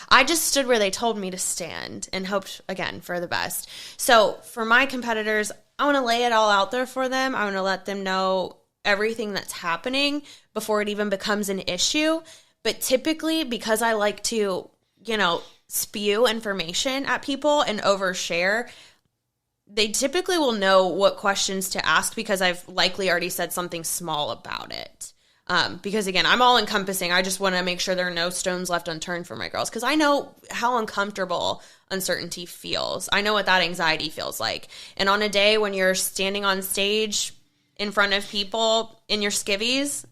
I just stood where they told me to stand and hoped, again, for the best. So for my competitors, I want to lay it all out there for them. I want to let them know everything that's happening before it even becomes an issue. But typically, because I like to, spew information at people and overshare, they typically will know what questions to ask because I've likely already said something small about it. Because again, I'm all encompassing. I just want to make sure there are no stones left unturned for my girls because I know how uncomfortable uncertainty feels. I know what that anxiety feels like. And on a day when you're standing on stage in front of people in your skivvies,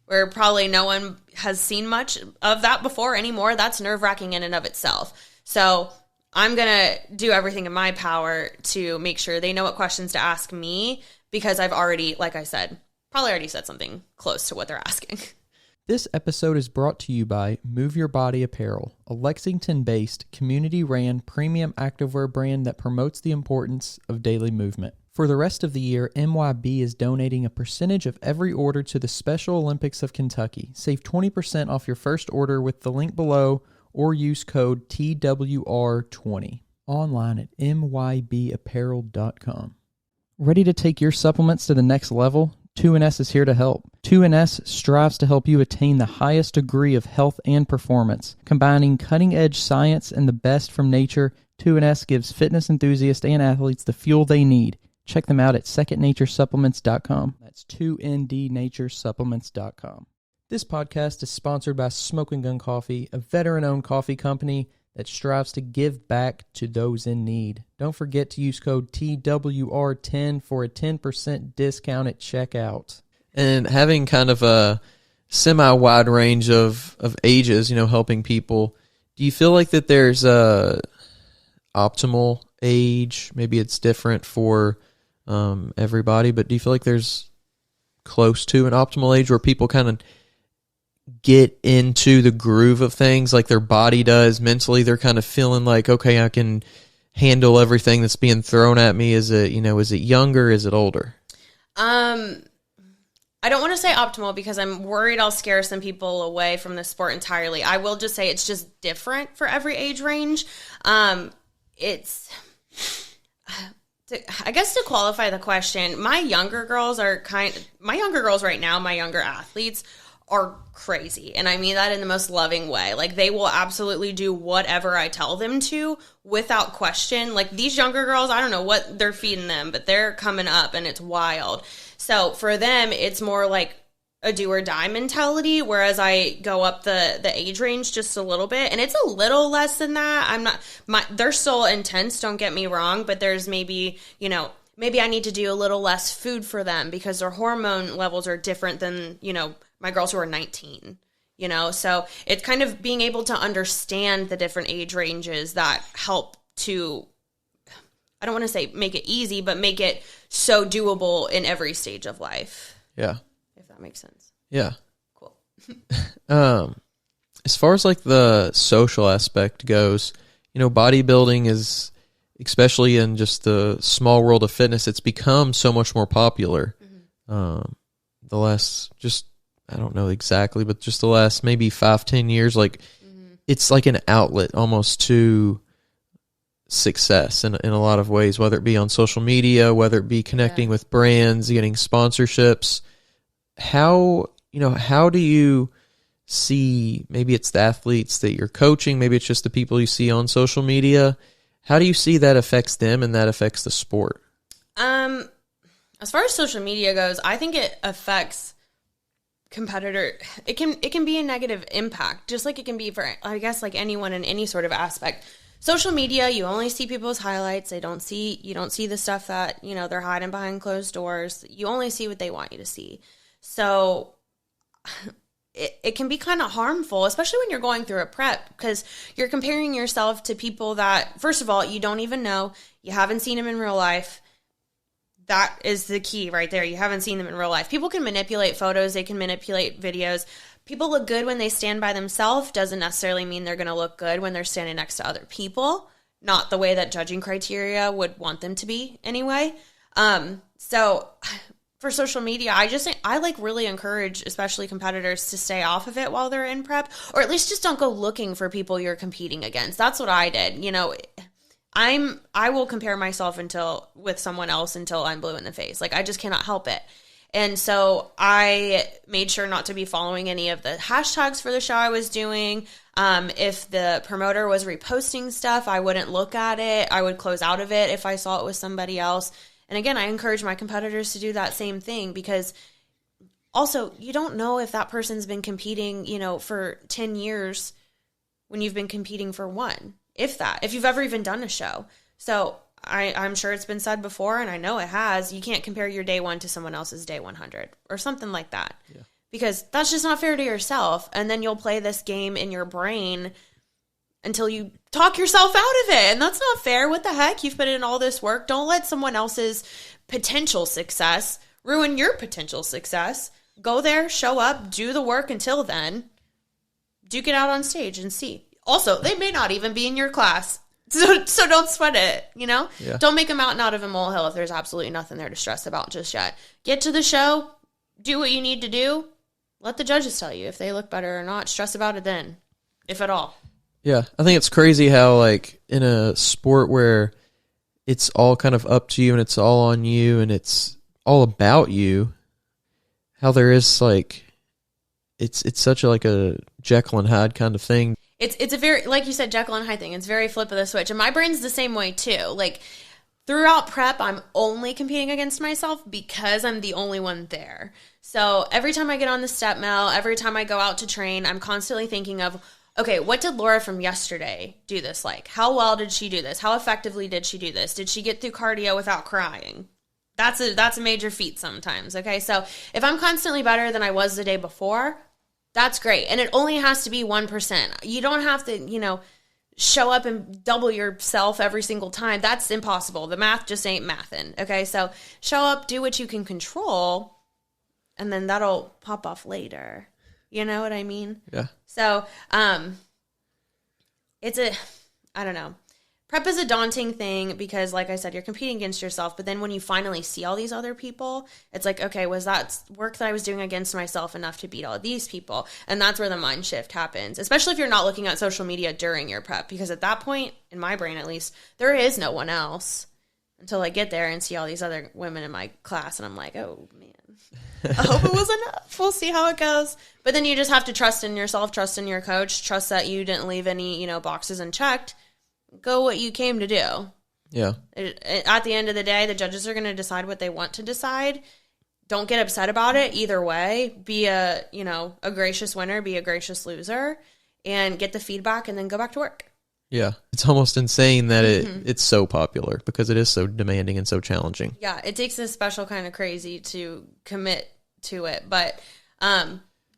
where probably no one has seen much of that before anymore, that's nerve-wracking in and of itself. So I'm going to do everything in my power to make sure they know what questions to ask me because I've already, like I said, probably already said something close to what they're asking. This episode is brought to you by Move Your Body Apparel, a Lexington-based, community-ran premium activewear brand that promotes the importance of daily movement. For the rest of the year, MYB is donating a percentage of every order to the Special Olympics of Kentucky. Save 20% off your first order with the link below or use code TWR20. Online at mybapparel.com. Ready to take your supplements to the next level? 2NS is here to help. 2NS strives to help you attain the highest degree of health and performance. Combining cutting-edge science and the best from nature, 2NS gives fitness enthusiasts and athletes the fuel they need. Check them out at secondnaturesupplements.com. That's 2ndnaturesupplements.com. This podcast is sponsored by Smoking Gun Coffee, a veteran-owned coffee company that strives to give back to those in need. Don't forget to use code TWR10 for a 10% discount at checkout. And having kind of a semi-wide range of ages, helping people, do you feel like that there's a optimal age? Maybe it's different for everybody, but do you feel like there's close to an optimal age where people kind of get into the groove of things like their body does mentally? They're kind of feeling like, okay, I can handle everything that's being thrown at me. Is it younger? Is it older? I don't want to say optimal because I'm worried I'll scare some people away from the sport entirely. I will just say it's just different for every age range. I guess to qualify the question, my younger girls right now, my younger athletes are crazy. And I mean that in the most loving way. Like they will absolutely do whatever I tell them to without question. Like these younger girls, I don't know what they're feeding them, but they're coming up and it's wild. So for them, it's more like a do or die mentality, whereas I go up the age range just a little bit, and it's a little less than that. They're still intense, don't get me wrong, but there's maybe, maybe I need to do a little less food for them because their hormone levels are different than, my girls who are 19, so it's kind of being able to understand the different age ranges that help to, I don't want to say make it easy, but make it so doable in every stage of life. Yeah. If that makes sense. Yeah. Cool. As far as like the social aspect goes, bodybuilding is, especially in just the small world of fitness, it's become so much more popular. The last, just, I don't know exactly, but just the last maybe 5-10 years, like it's like an outlet almost to success in a lot of ways, whether it be on social media, whether it be connecting with brands, getting sponsorships. How do you see, maybe it's the athletes that you're coaching, maybe it's just the people you see on social media, how do you see that affects them and that affects the sport? As far as social media goes, I think it affects competitor. It can be a negative impact, just like it can be for, I guess, like anyone in any sort of aspect. Social media, you only see people's highlights. You don't see the stuff that, they're hiding behind closed doors. You only see what they want you to see. So it can be kind of harmful, especially when you're going through a prep, because you're comparing yourself to people that, first of all, you don't even know. You haven't seen them in real life. That is the key right there. You haven't seen them in real life. People can manipulate photos. They can manipulate videos. People look good when they stand by themselves. Doesn't necessarily mean they're going to look good when they're standing next to other people. Not the way that judging criteria would want them to be anyway. So for social media, I like really encourage, especially competitors, to stay off of it while they're in prep, or at least just don't go looking for people you're competing against. That's what I did. I will compare myself with someone else until I'm blue in the face. Like, I just cannot help it. And so I made sure not to be following any of the hashtags for the show I was doing. If the promoter was reposting stuff, I wouldn't look at it. I would close out of it if I saw it with somebody else. And again, I encourage my competitors to do that same thing, because also you don't know if that person's been competing, for 10 years when you've been competing for one, if you've ever even done a show. So I'm sure it's been said before, and I know it has, you can't compare your day 1 to someone else's day 100 or something like that. Yeah. Because that's just not fair to yourself. And then you'll play this game in your brain until you talk yourself out of it. And that's not fair. What the heck? You've put in all this work. Don't let someone else's potential success ruin your potential success. Go there, show up, do the work until then. Duke it out on stage and see. Also, they may not even be in your class. So don't sweat it, Yeah. Don't make a mountain out of a molehill if there's absolutely nothing there to stress about just yet. Get to the show, do what you need to do. Let the judges tell you if they look better or not. Stress about it then, if at all. Yeah, I think it's crazy how, like, in a sport where it's all kind of up to you and it's all on you and it's all about you, how there is, like, it's such a Jekyll and Hyde kind of thing. It's a very, like you said, Jekyll and Hyde thing. It's very flip of the switch. And my brain's the same way too. Like, throughout prep, I'm only competing against myself because I'm the only one there. So every time I get on the step mill, every time I go out to train, I'm constantly thinking of, okay, what did Laura from yesterday do this like? How well did she do this? How effectively did she do this? Did she get through cardio without crying? That's a major feat sometimes, okay? So if I'm constantly better than I was the day before, that's great. And it only has to be 1%. You don't have to, show up and double yourself every single time. That's impossible. The math just ain't mathin'. Okay, so show up, do what you can control, and then that'll pop off later. You know what I mean? Yeah. So, I don't know. Prep is a daunting thing because, like I said, you're competing against yourself. But then when you finally see all these other people, it's like, okay, was that work that I was doing against myself enough to beat all these people? And that's where the mind shift happens, especially if you're not looking at social media during your prep. Because at that point, in my brain at least, there is no one else until I get there and see all these other women in my class. And I'm like, oh, man, I hope it was enough. We'll see how it goes. But then you just have to trust in yourself, trust in your coach, trust that you didn't leave any, boxes unchecked. Go what you came to do. Yeah. At the end of the day, the judges are going to decide what they want to decide. don't get upset about it either way. Be a gracious winner, be a gracious loser, and get the feedback and then go back to work. Yeah. It's almost insane that it's so popular because it is so demanding and so challenging. Yeah. It takes a special kind of crazy to commit to it. But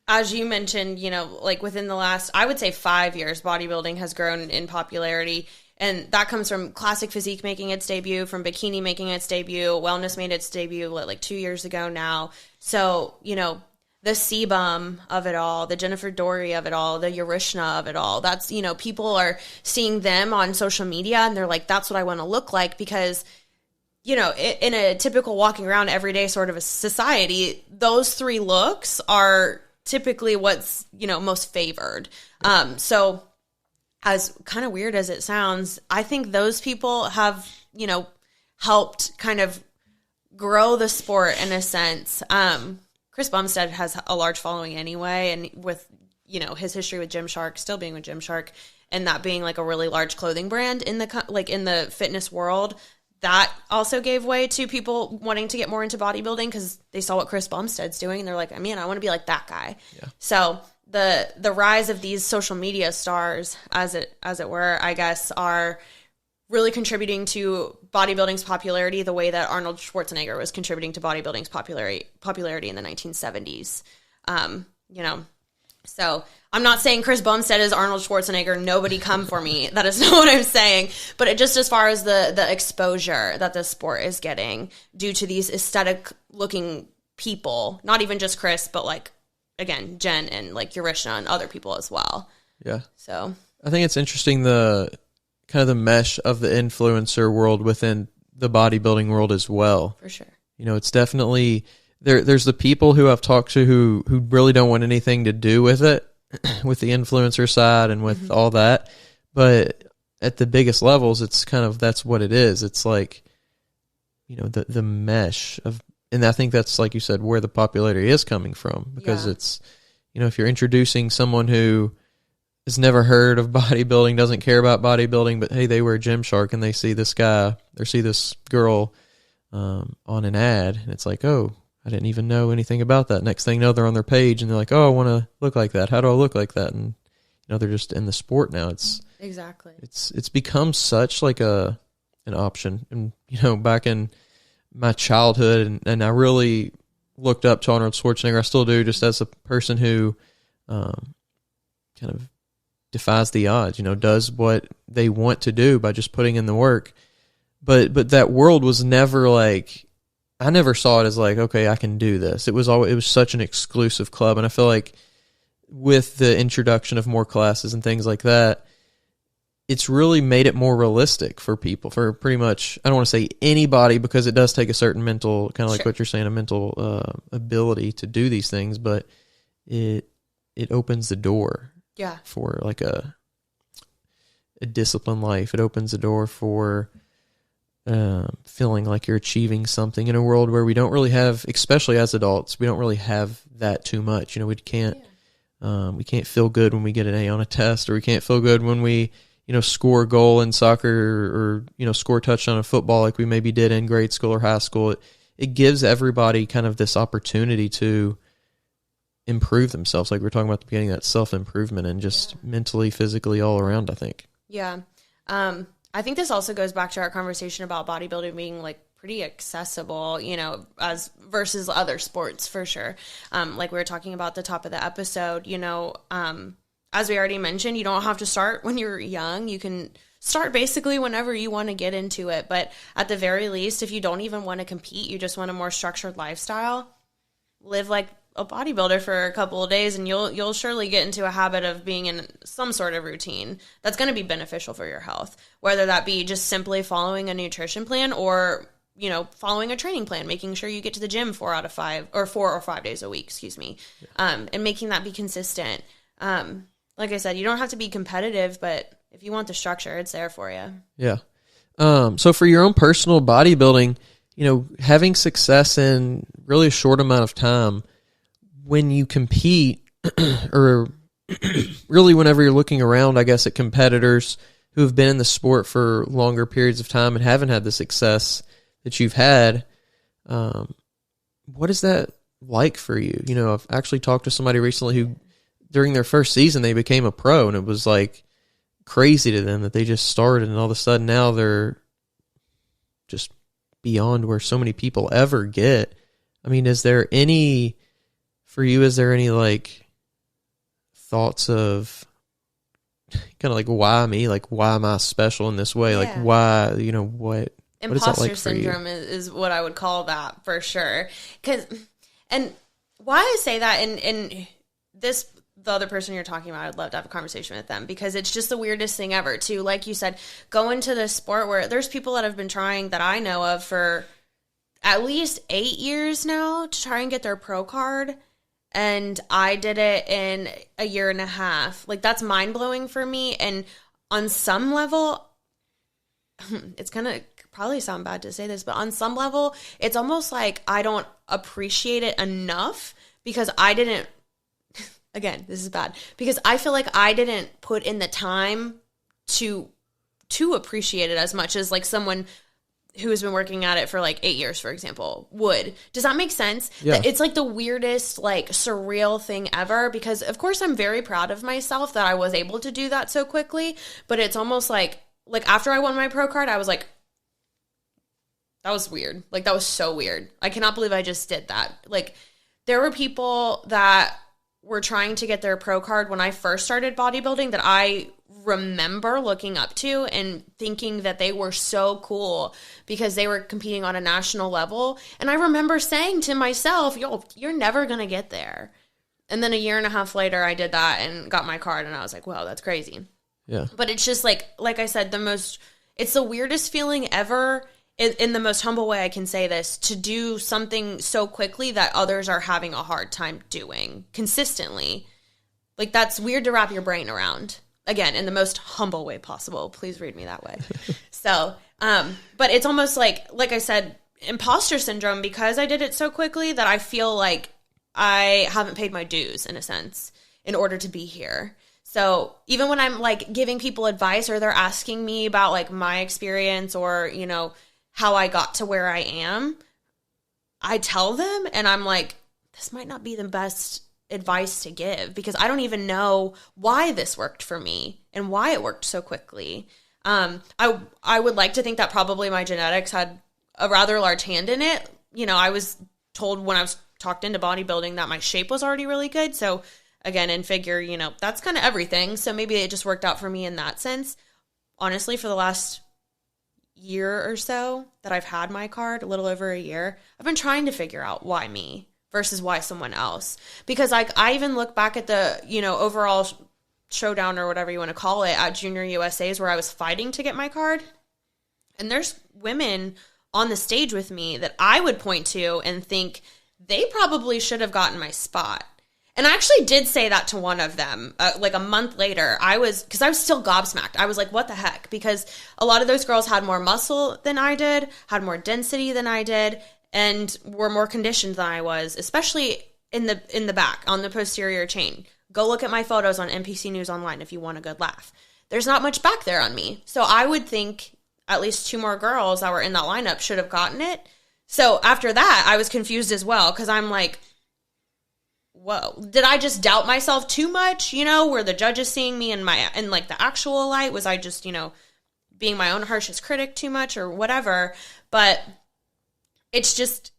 as you mentioned, like within the last, I would say 5 years, bodybuilding has grown in popularity. And that comes from classic physique making its debut, from bikini making its debut. Wellness made its debut like 2 years ago now. So, the Sebum of it all, the Jennifer Dory of it all, the Urishna of it all, that's, people are seeing them on social media and they're like, that's what I want to look like because, in a typical walking around everyday sort of a society, those 3 looks are typically what's, most favored. So as kind of weird as it sounds, I think those people have, helped kind of grow the sport in a sense. Chris Bumstead has a large following anyway. And with, his history with Gymshark, still being with Gymshark, and that being like a really large clothing brand in the fitness world, that also gave way to people wanting to get more into bodybuilding because they saw what Chris Bumstead's doing and they're like, I want to be like that guy. Yeah. So the rise of these social media stars, as it were, I guess, are really contributing to bodybuilding's popularity the way that Arnold Schwarzenegger was contributing to bodybuilding's popularity in the 1970s. So I'm not saying Chris Bumstead is Arnold Schwarzenegger. Nobody come for me. That is not what I'm saying. But it just as far as the exposure that the sport is getting due to these aesthetic looking people, not even just Chris, but like, again, Jen and like Urishna and other people as well. Yeah. So I think it's interesting the kind of the mesh of the influencer world within the bodybuilding world as well. For sure. It's definitely there's the people who I've talked to who really don't want anything to do with it, with the influencer side and with all that. But at the biggest levels, it's kind of, that's what it is. It's like, the mesh of, and I think that's, like you said, where the popularity is coming from, because it's, if you're introducing someone who has never heard of bodybuilding, doesn't care about bodybuilding, but hey, they wear Gymshark and they see this guy or see this girl on an ad, and it's like, oh, I didn't even know anything about that. Next thing you know, they're on their page and they're like, oh, I want to look like that. How do I look like that? And they're just in the sport now. It's become such like an option. And back in my childhood, and I really looked up to Arnold Schwarzenegger. I still do, just as a person who kind of defies the odds, does what they want to do by just putting in the work. But that world was never like, I never saw it as like, okay, I can do this. It was such an exclusive club. And I feel like with the introduction of more classes and things like that, it's really made it more realistic for people, for pretty much, I don't want to say anybody, because it does take a certain mental, kind of like what you're saying, a mental ability to do these things, but it opens the door for like a disciplined life. It opens the door for feeling like you're achieving something in a world where we don't really have, especially as adults, we don't really have that too much. We can't feel good when we get an A on a test, or we can't feel good when we, score a goal in soccer, or, score a touchdown in football like we maybe did in grade school or high school. It gives everybody kind of this opportunity to improve themselves. Like we were talking about at the beginning, that self-improvement and just mentally, physically, all around, I think. Yeah. I think this also goes back to our conversation about bodybuilding being like pretty accessible, as versus other sports for sure. Like we were talking about at the top of the episode, as we already mentioned, you don't have to start when you're young. You can start basically whenever you want to get into it. But at the very least, if you don't even want to compete, you just want a more structured lifestyle, live like a bodybuilder for a couple of days, and you'll surely get into a habit of being in some sort of routine that's going to be beneficial for your health, whether that be just simply following a nutrition plan or, following a training plan, making sure you get to the gym 4 or 5 days a week, and making that be consistent. Like I said, you don't have to be competitive, but if you want the structure, it's there for you. Yeah. So for your own personal bodybuilding, having success in really a short amount of time, when you compete, or really whenever you're looking around, I guess, at competitors who have been in the sport for longer periods of time and haven't had the success that you've had, what is that like for you? You know, I've actually talked to somebody recently who during their first season, they became a pro, and it was like crazy to them that they just started, and all of a sudden now they're just beyond where so many people ever get. I mean, is there any like thoughts of kind of like, why me? Like, why am I special in this way? Yeah. Like, why, you know, what is that Imposter like syndrome is what I would call that for sure. And why I say that, and this, the other person you're talking about, I'd love to have a conversation with them, because it's just the weirdest thing ever to, like you said, go into this sport where there's people that have been trying, that I know of, for at least 8 years now to try and get their pro card. And I did it in a year and a half. Like, that's mind blowing for me. And on some level, it's going to probably sound bad to say this, but on some level, it's almost like I don't appreciate it enough, because I didn't, again, this is bad, because I feel like I didn't put in the time to appreciate it as much as like someone who has been working at it for like 8 years, for example, would. Does that make sense? Yeah. It's like the weirdest, like surreal thing ever, because of course I'm very proud of myself that I was able to do that so quickly, but it's almost like after I won my pro card, I was like, that was weird. Like, that was so weird. I cannot believe I just did that. Like, there were people that were trying to get their pro card when I first started bodybuilding that I remember looking up to and thinking that they were so cool because they were competing on a national level. And I remember saying to myself, you're never going to get there. And then a year and a half later, I did that and got my card, and I was like, wow, that's crazy. Yeah. But it's just like I said, it's the weirdest feeling ever, in the most humble way I can say this, to do something so quickly that others are having a hard time doing consistently. Like, that's weird to wrap your brain around. Again, in the most humble way possible. Please read me that way. So, but it's almost like I said, imposter syndrome, because I did it so quickly that I feel like I haven't paid my dues, in a sense, in order to be here. So even when I'm like giving people advice, or they're asking me about like my experience, or, you know, how I got to where I am, I tell them, and I'm like, this might not be the best advice to give, because I don't even know why this worked for me and why it worked so quickly. I would like to think that probably my genetics had a rather large hand in it. You know, I was told when I was talked into bodybuilding that my shape was already really good. So again, in figure, you know, that's kind of everything. So maybe it just worked out for me in that sense. Honestly, for the last year or so that I've had my card, a little over a year, I've been trying to figure out why me versus why someone else. Because like, I even look back at the, you know, overall showdown, or whatever you want to call it, at Junior USA's, where I was fighting to get my card. And there's women on the stage with me that I would point to and think they probably should have gotten my spot. And I actually did say that to one of them, like a month later. Because I was still gobsmacked. I was like, what the heck? Because a lot of those girls had more muscle than I did, had more density than I did, and were more conditioned than I was, especially in the back, on the posterior chain. Go look at my photos on NPC News Online if you want a good laugh. There's not much back there on me. So I would think at least two more girls that were in that lineup should have gotten it. So after that, I was confused as well, because I'm like, whoa, did I just doubt myself too much? You know, were the judges seeing me in like the actual light? Was I just, you know, being my own harshest critic too much, or whatever? But it's just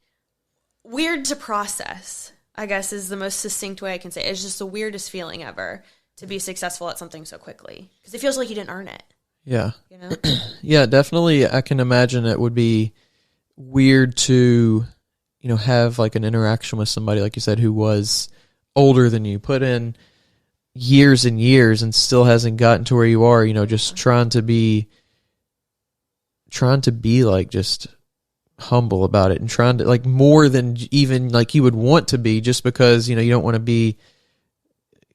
weird to process, I guess, is the most succinct way I can say it. It's just the weirdest feeling ever to be successful at something so quickly, because it feels like you didn't earn it. Yeah. You know? Yeah, definitely. I can imagine it would be weird to, you know, have like an interaction with somebody, like you said, who was older than you, put in years and years, and still hasn't gotten to where you are, you know, just trying to be like just humble about it, and trying to like more than even like you would want to be, just because, you know, you don't want to be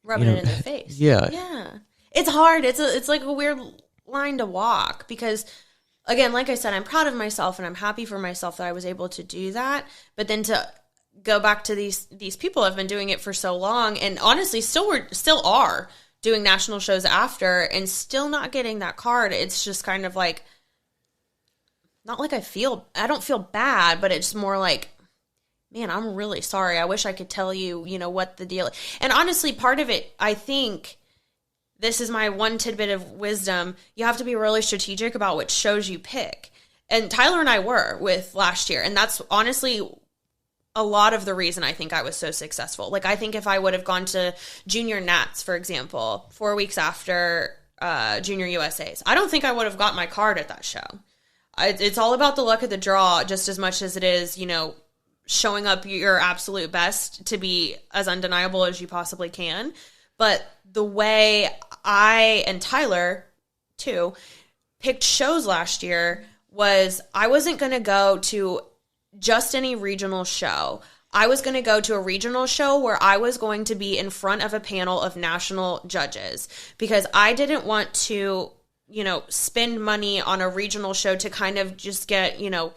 rubbing it in their face. Yeah. Yeah. It's hard. It's like a weird line to walk, because again, like I said, I'm proud of myself and I'm happy for myself that I was able to do that. But then to go back to these people have been doing it for so long, and honestly still are doing national shows after, and still not getting that card. It's just kind of like, not like I don't feel bad, but it's more like, man, I'm really sorry. I wish I could tell you, you know, what the deal is. And honestly, part of it, I think, this is my one tidbit of wisdom, you have to be really strategic about which shows you pick. And Tyler and I were with last year. And that's honestly a lot of the reason I think I was so successful. Like, I think if I would have gone to Junior Nats, for example, 4 weeks after Junior USA's, I don't think I would have got my card at that show. It's all about the luck of the draw just as much as it is, you know, showing up your absolute best to be as undeniable as you possibly can. But the way I and Tyler, too, picked shows last year was I wasn't going to go to just any regional show. I was going to go to a regional show where I was going to be in front of a panel of national judges because I didn't want to, you know, spend money on a regional show to kind of just get, you know,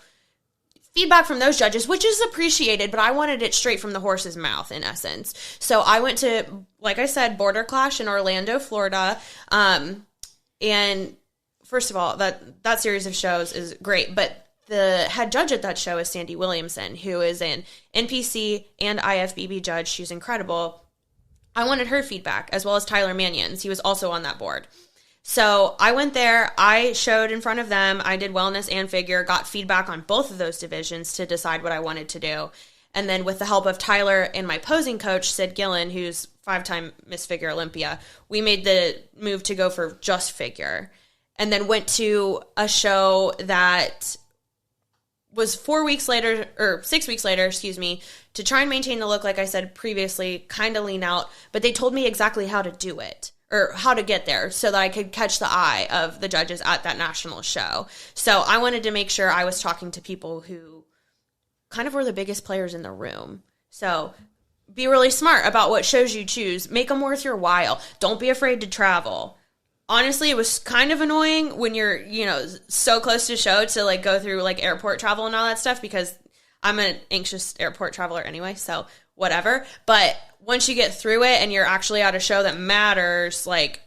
feedback from those judges, which is appreciated, but I wanted it straight from the horse's mouth, in essence. So I went to, like I said, Border Clash in Orlando, Florida. And first of all, that series of shows is great, but the head judge at that show is Sandy Williamson, who is an NPC and IFBB judge. She's incredible. I wanted her feedback, as well as Tyler Mannion's. He was also on that board. So I went there, I showed in front of them, I did wellness and figure, got feedback on both of those divisions to decide what I wanted to do. And then with the help of Tyler and my posing coach, Sid Gillen, who's 5-time Miss Figure Olympia, we made the move to go for just figure. And then went to a show that was 6 weeks later, to try and maintain the look, like I said previously, kind of lean out. But they told me exactly how to do it, or how to get there so that I could catch the eye of the judges at that national show. So I wanted to make sure I was talking to people who kind of were the biggest players in the room. So be really smart about what shows you choose. Make them worth your while. Don't be afraid to travel. Honestly, it was kind of annoying when you're, you know, so close to show to like go through like airport travel and all that stuff, because I'm an anxious airport traveler anyway, so whatever. But once you get through it and you're actually at a show that matters, like,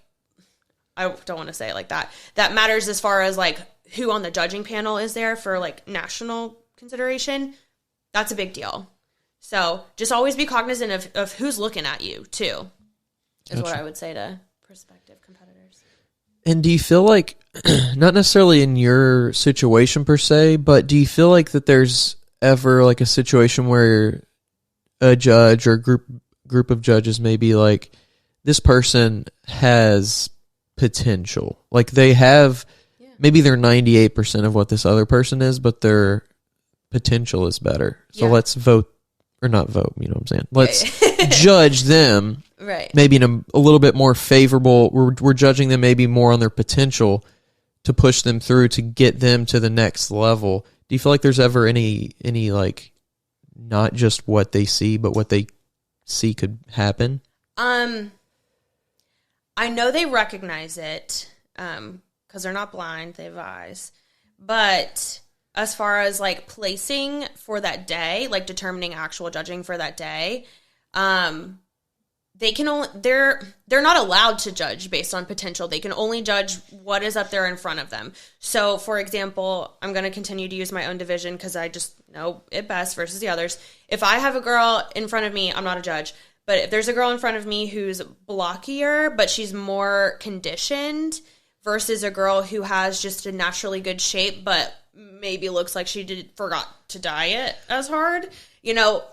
I don't want to say it like that, that matters as far as like who on the judging panel is there for like national consideration, that's a big deal. So just always be cognizant of who's looking at you too, is what I would say to prospective competitors. And do you feel like, not necessarily in your situation per se, but do you feel like that there's ever like a situation where a judge or group of judges may be like, this person has potential, like they have, maybe they're 98% of what this other person is, but their potential is better. So let's vote, or not vote, you know what I'm saying? Let's judge them. Right. Maybe in a little bit more favorable, we're judging them maybe more on their potential to push them through to get them to the next level. Do you feel like there's ever any like, not just what they see, but what they see could happen? I know they recognize it, because they're not blind, they have eyes. But as far as like placing for that day, like determining actual judging for that day, they can only, they're not allowed to judge based on potential. They can only judge what is up there in front of them. So, for example, I'm going to continue to use my own division because I just know it best versus the others. If I have a girl in front of me, I'm not a judge. But if there's a girl in front of me who's blockier, but she's more conditioned versus a girl who has just a naturally good shape, but maybe looks like she forgot to diet as hard, you know,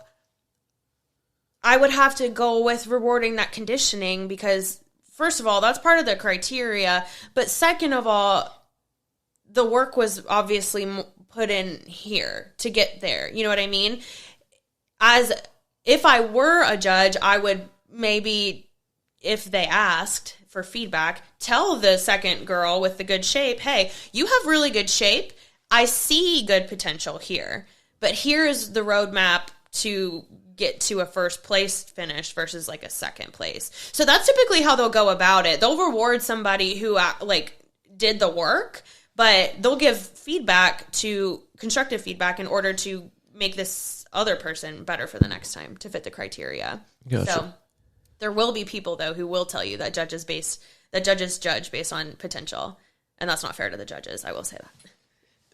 I would have to go with rewarding that conditioning because, first of all, that's part of the criteria. But second of all, the work was obviously put in here to get there. You know what I mean? As if I were a judge, I would maybe, if they asked for feedback, tell the second girl with the good shape, hey, you have really good shape. I see good potential here. But here's the roadmap to get to a first place finish versus like a second place. So that's typically how they'll go about it. They'll reward somebody who like did the work, but they'll give feedback constructive feedback in order to make this other person better for the next time to fit the criteria. Gotcha. So there will be people though who will tell you that judges judge based on potential, and that's not fair to the judges. I will say that.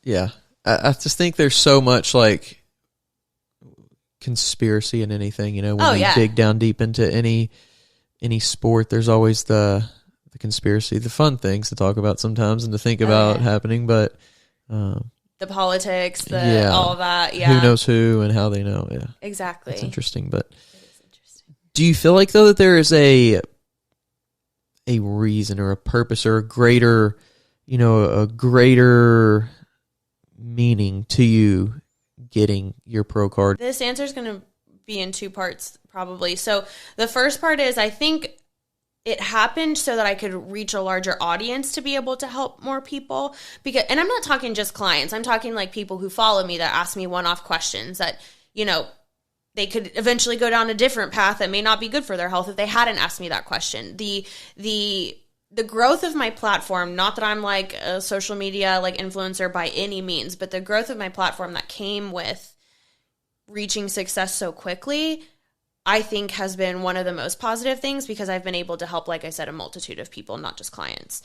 Yeah. I just think there's so much like, conspiracy in anything, you know, when you yeah. dig down deep into any sport, there's always the conspiracy, the fun things to talk about sometimes and to think about happening, but the politics, all of that, who knows who and how they know. Yeah, exactly. It's interesting. But do you feel like though that there is a reason or a purpose or a greater meaning to you getting your pro card? This answer is going to be in two parts probably. So the first part is, I think it happened so that I could reach a larger audience to be able to help more people. And I'm not talking just clients. I'm talking like people who follow me that ask me one-off questions that, you know, they could eventually go down a different path that may not be good for their health if they hadn't asked me that question. The growth of my platform, not that I'm like a social media like influencer by any means, but the growth of my platform that came with reaching success so quickly, I think has been one of the most positive things, because I've been able to help, like I said, a multitude of people, not just clients.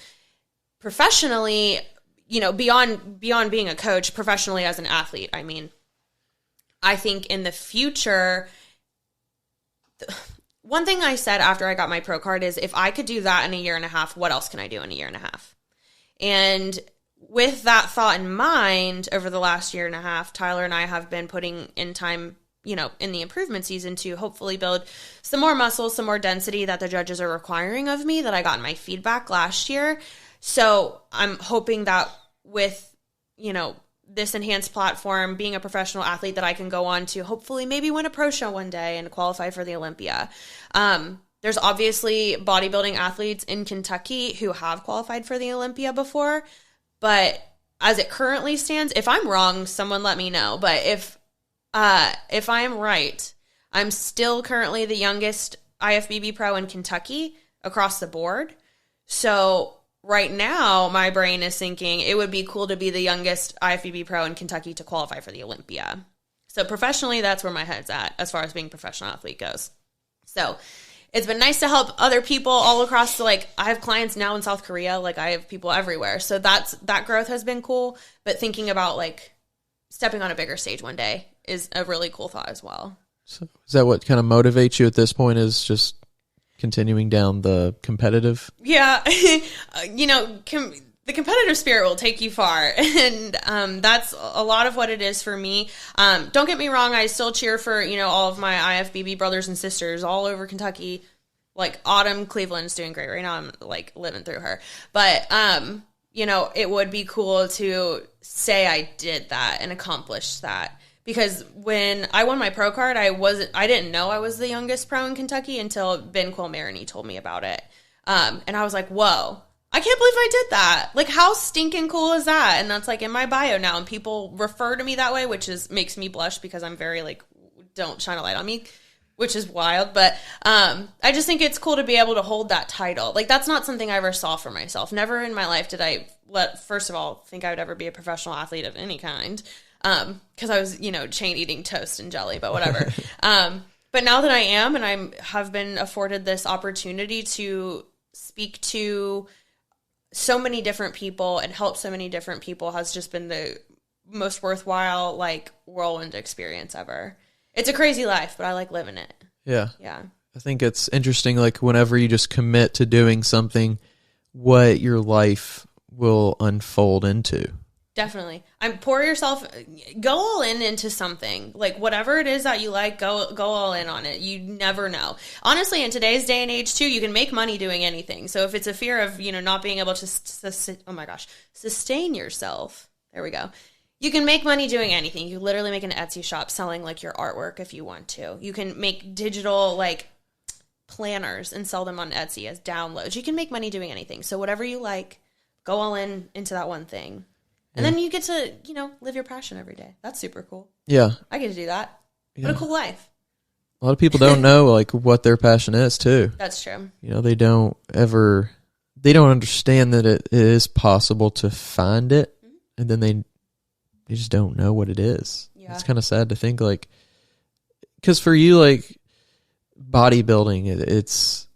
Professionally, you know, beyond being a coach, professionally as an athlete, I mean, I think in the future, one thing I said after I got my pro card is, if I could do that in a year and a half, what else can I do in a year and a half? And with that thought in mind, over the last year and a half, Tyler and I have been putting in time, you know, in the improvement season to hopefully build some more muscle, some more density that the judges are requiring of me, that I got in my feedback last year. So I'm hoping that with, you know, this enhanced platform, being a professional athlete, that I can go on to hopefully maybe win a pro show one day and qualify for the Olympia. There's obviously bodybuilding athletes in Kentucky who have qualified for the Olympia before, but as it currently stands, if I'm wrong, someone let me know. But if I am right, I'm still currently the youngest IFBB Pro in Kentucky across the board. So right now, my brain is thinking it would be cool to be the youngest IFBB Pro in Kentucky to qualify for the Olympia. So professionally, that's where my head's at as far as being a professional athlete goes. So it's been nice to help other people all across I have clients now in South Korea, I have people everywhere. So that growth has been cool. But thinking about stepping on a bigger stage one day is a really cool thought as well. So is that what kind of motivates you at this point, is just continuing down the competitive? Yeah. The competitive spirit will take you far. And that's a lot of what it is for me. Don't get me wrong. I still cheer for, all of my IFBB brothers and sisters all over Kentucky. Autumn Cleveland's doing great right now. I'm living through her. But, it would be cool to say I did that and accomplish that. Because when I won my pro card, I didn't know I was the youngest pro in Kentucky until Ben Quilmariny told me about it. And I was like, whoa, I can't believe I did that. How stinking cool is that? And that's in my bio now. And people refer to me that way, which makes me blush because I'm very don't shine a light on me, which is wild. But I just think it's cool to be able to hold that title. That's not something I ever saw for myself. Never in my life did I first of all, think I would ever be a professional athlete of any kind. Because I was, chain eating toast and jelly, but whatever. But now that I am, and I have been afforded this opportunity to speak to so many different people and help so many different people, has just been the most worthwhile, whirlwind experience ever. It's a crazy life, but I like living it. Yeah. Yeah. I think it's interesting, whenever you just commit to doing something, what your life will unfold into. Definitely. Pour yourself, go all in into something. Whatever it is that you like, go all in on it. You never know. Honestly, in today's day and age too, you can make money doing anything. So if it's a fear of, not being able to, sustain yourself, there we go. You can make money doing anything. You literally make an Etsy shop selling your artwork if you want to. You can make digital planners and sell them on Etsy as downloads. You can make money doing anything. So whatever you like, go all in into that one thing. And then you get to, live your passion every day. That's super cool. Yeah. I get to do that. Yeah. What a cool life. A lot of people don't know, what their passion is, too. That's true. They don't understand that it is possible to find it, and then they just don't know what it is. Yeah. It's kind of sad to think, because for you, bodybuilding, it's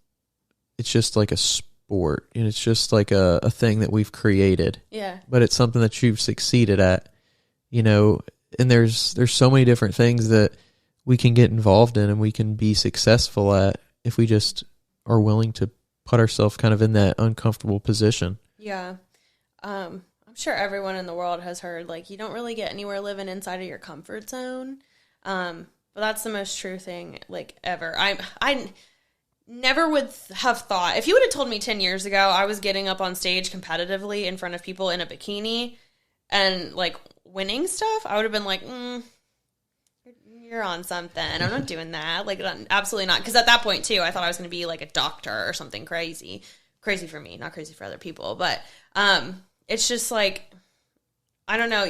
just a sport, and it's just a thing that we've created. Yeah. But it's something that you've succeeded at, and there's so many different things that we can get involved in and we can be successful at if we just are willing to put ourselves kind of in that uncomfortable position. Yeah. I'm sure everyone in the world has heard, like, you don't really get anywhere living inside of your comfort zone. But that's the most true thing, like, ever. I never would have thought, if you would have told me 10 years ago I was getting up on stage competitively in front of people in a bikini and, like, winning stuff, I would have been like, you're on something. I'm not doing that. Like, absolutely not. Because at that point, too, I thought I was going to be, like, a doctor or something crazy. Crazy for me, not crazy for other people. But it's just, like, I don't know.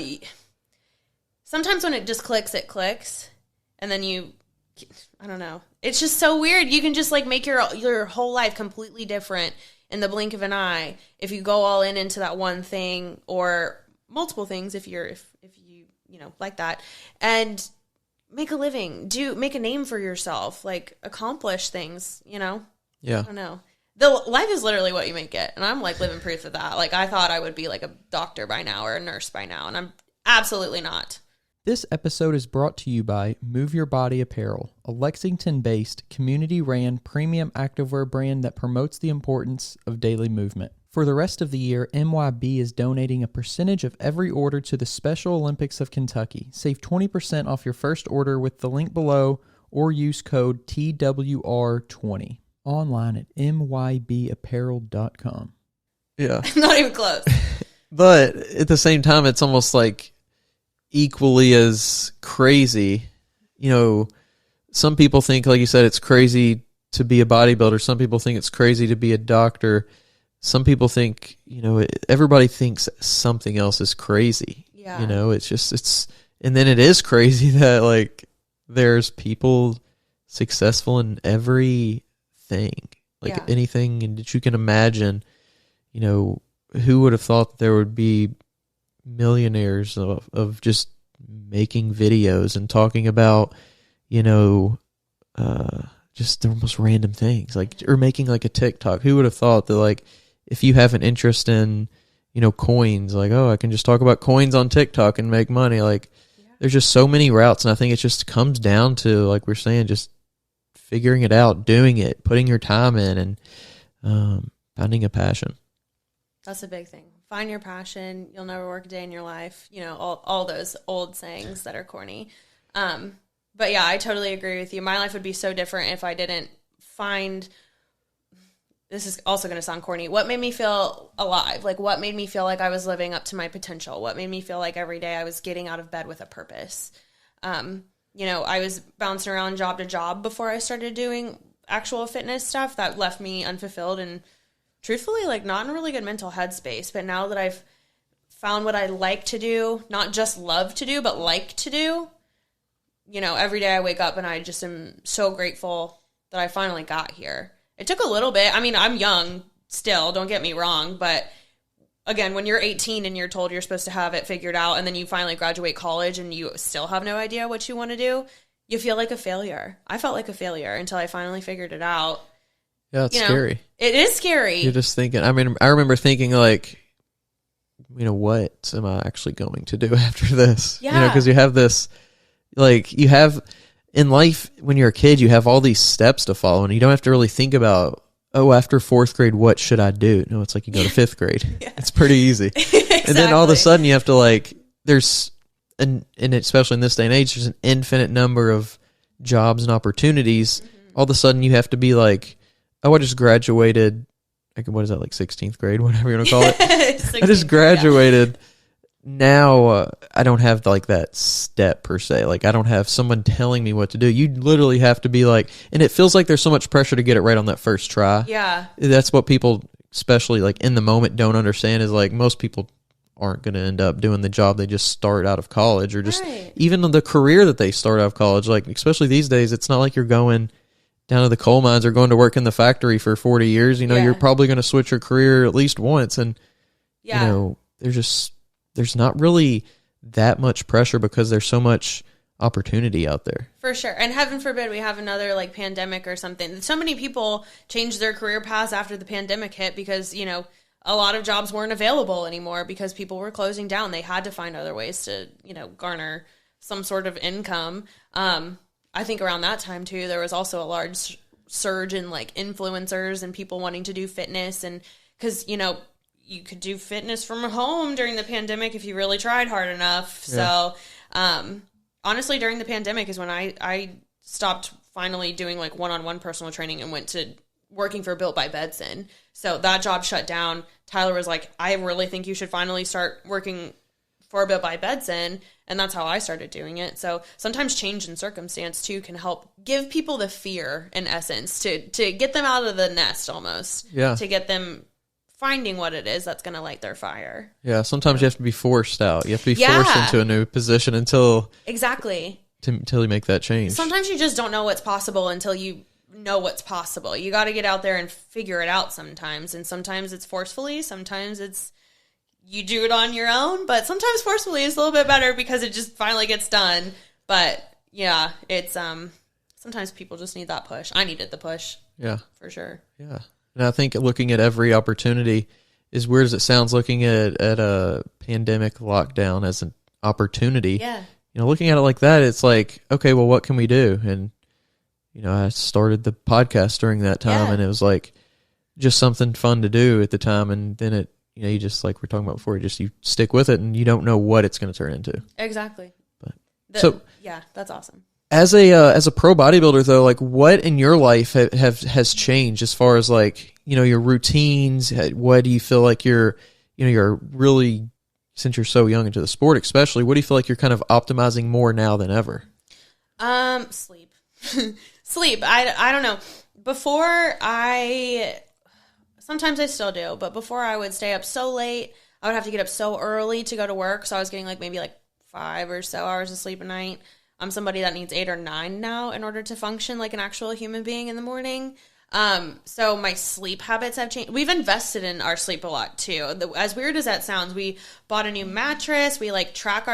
Sometimes when it just clicks, it clicks. And then I don't know. It's just so weird. You can just, like, make your whole life completely different in the blink of an eye if you go all into that one thing, or multiple things if you like that, and make a living, make a name for yourself, like, accomplish things, Yeah. I don't know. The life is literally what you make it. And I'm, like, living proof of that. Like, I thought I would be, like, a doctor by now or a nurse by now, and I'm absolutely not. This episode is brought to you by Move Your Body Apparel, a Lexington-based, community-ran premium activewear brand that promotes the importance of daily movement. For the rest of the year, MYB is donating a percentage of every order to the Special Olympics of Kentucky. Save 20% off your first order with the link below, or use code TWR20. Online at mybapparel.com. Yeah. Not even close. But at the same time, it's almost like equally as crazy. Some people think, like you said, it's crazy to be a bodybuilder. Some people think it's crazy to be a doctor. Some people think, everybody thinks something else is crazy. Yeah. And then it is crazy that, like, there's people successful in everything, like anything that you can imagine. Who would have thought that there would be millionaires of just making videos and talking about, just the most random things, like, or making, like, a TikTok. Who would have thought that, like, if you have an interest in, coins, like, I can just talk about coins on TikTok and make money. Like, there's just so many routes. And I think it just comes down to, like we're saying, just figuring it out, doing it, putting your time in, and finding a passion. That's a big thing. Find your passion. You'll never work a day in your life. All those old sayings that are corny. But yeah, I totally agree with you. My life would be so different if I didn't find, this is also going to sound corny, what made me feel alive? Like, what made me feel like I was living up to my potential? What made me feel like every day I was getting out of bed with a purpose? I was bouncing around job to job before I started doing actual fitness stuff that left me unfulfilled and truthfully, like, not in a really good mental headspace. But now that I've found what I like to do, not just love to do, but like to do, every day I wake up and I just am so grateful that I finally got here. It took a little bit. I mean, I'm young still, don't get me wrong. But again, when you're 18 and you're told you're supposed to have it figured out, and then you finally graduate college and you still have no idea what you want to do, you feel like a failure. I felt like a failure until I finally figured it out. Yeah, it's scary. It is scary. You're just thinking, I mean, I remember thinking, like, what am I actually going to do after this? Yeah. Because you have this, like, you have in life when you're a kid, you have all these steps to follow, and you don't have to really think about, after fourth grade, what should I do? No, it's like you go to fifth grade. Yeah. It's pretty easy. Exactly. And then all of a sudden you have to, like, and especially in this day and age, there's an infinite number of jobs and opportunities. Mm-hmm. All of a sudden you have to be like, I just graduated, what is that, like 16th grade, whatever you want to call it? I just graduated. Yeah. Now I don't have, like, that step per se. Like, I don't have someone telling me what to do. You literally have to be like, and it feels like there's so much pressure to get it right on that first try. Yeah. That's what people, especially, like, in the moment, don't understand, is, like, most people aren't going to end up doing the job they just start out of college, or just even the career that they start out of college. Like, especially these days, it's not like you're going down to the coal mines or going to work in the factory for 40 years. You're probably going to switch your career at least once. And, there's not really that much pressure because there's so much opportunity out there. For sure. And heaven forbid we have another, like, pandemic or something. So many people changed their career paths after the pandemic hit because, a lot of jobs weren't available anymore because people were closing down. They had to find other ways to, garner some sort of income. I think around that time too, there was also a large surge in like influencers and people wanting to do fitness, and because you could do fitness from home during the pandemic if you really tried hard enough. Yeah. So honestly, during the pandemic is when I stopped finally doing like one-on-one personal training and went to working for Built by Bedson. So that job shut down. Tyler was like, I really think you should finally start working for Built by Bedson. And that's how I started doing it. So sometimes change in circumstance too can help give people the fear, in essence, to get them out of the nest almost. Yeah. To get them finding what it is that's going to light their fire. Yeah. Sometimes you have to be forced out. You have to be forced into a new position until you make that change. Sometimes you just don't know what's possible until you know what's possible. You got to get out there and figure it out sometimes. And sometimes it's forcefully, sometimes it's you do it on your own, but sometimes forcefully is a little bit better because it just finally gets done. But yeah, it's sometimes people just need that push. I needed the push. Yeah. For sure. Yeah. And I think looking at every opportunity, as weird as it sounds, looking at a pandemic lockdown as an opportunity. Yeah. Looking at it like that, it's like, okay, well, what can we do? And I started the podcast during that time, and it was like just something fun to do at the time. And then it, you just, like we're talking about before, you stick with it, and you don't know what it's going to turn into. Exactly. But yeah, that's awesome. As a pro bodybuilder though, like what in your life has changed as far as like, your routines? What do you feel like you're really, since you're so young into the sport, especially, what do you feel like you're kind of optimizing more now than ever? Sleep. Sleep. I don't know. Before sometimes I still do, but before I would stay up so late, I would have to get up so early to go to work. So I was getting maybe 5 or so hours of sleep a night. I'm somebody that needs 8 or 9 now in order to function like an actual human being in the morning. So my sleep habits have changed. We've invested in our sleep a lot too. As weird as that sounds, we bought a new mattress. We track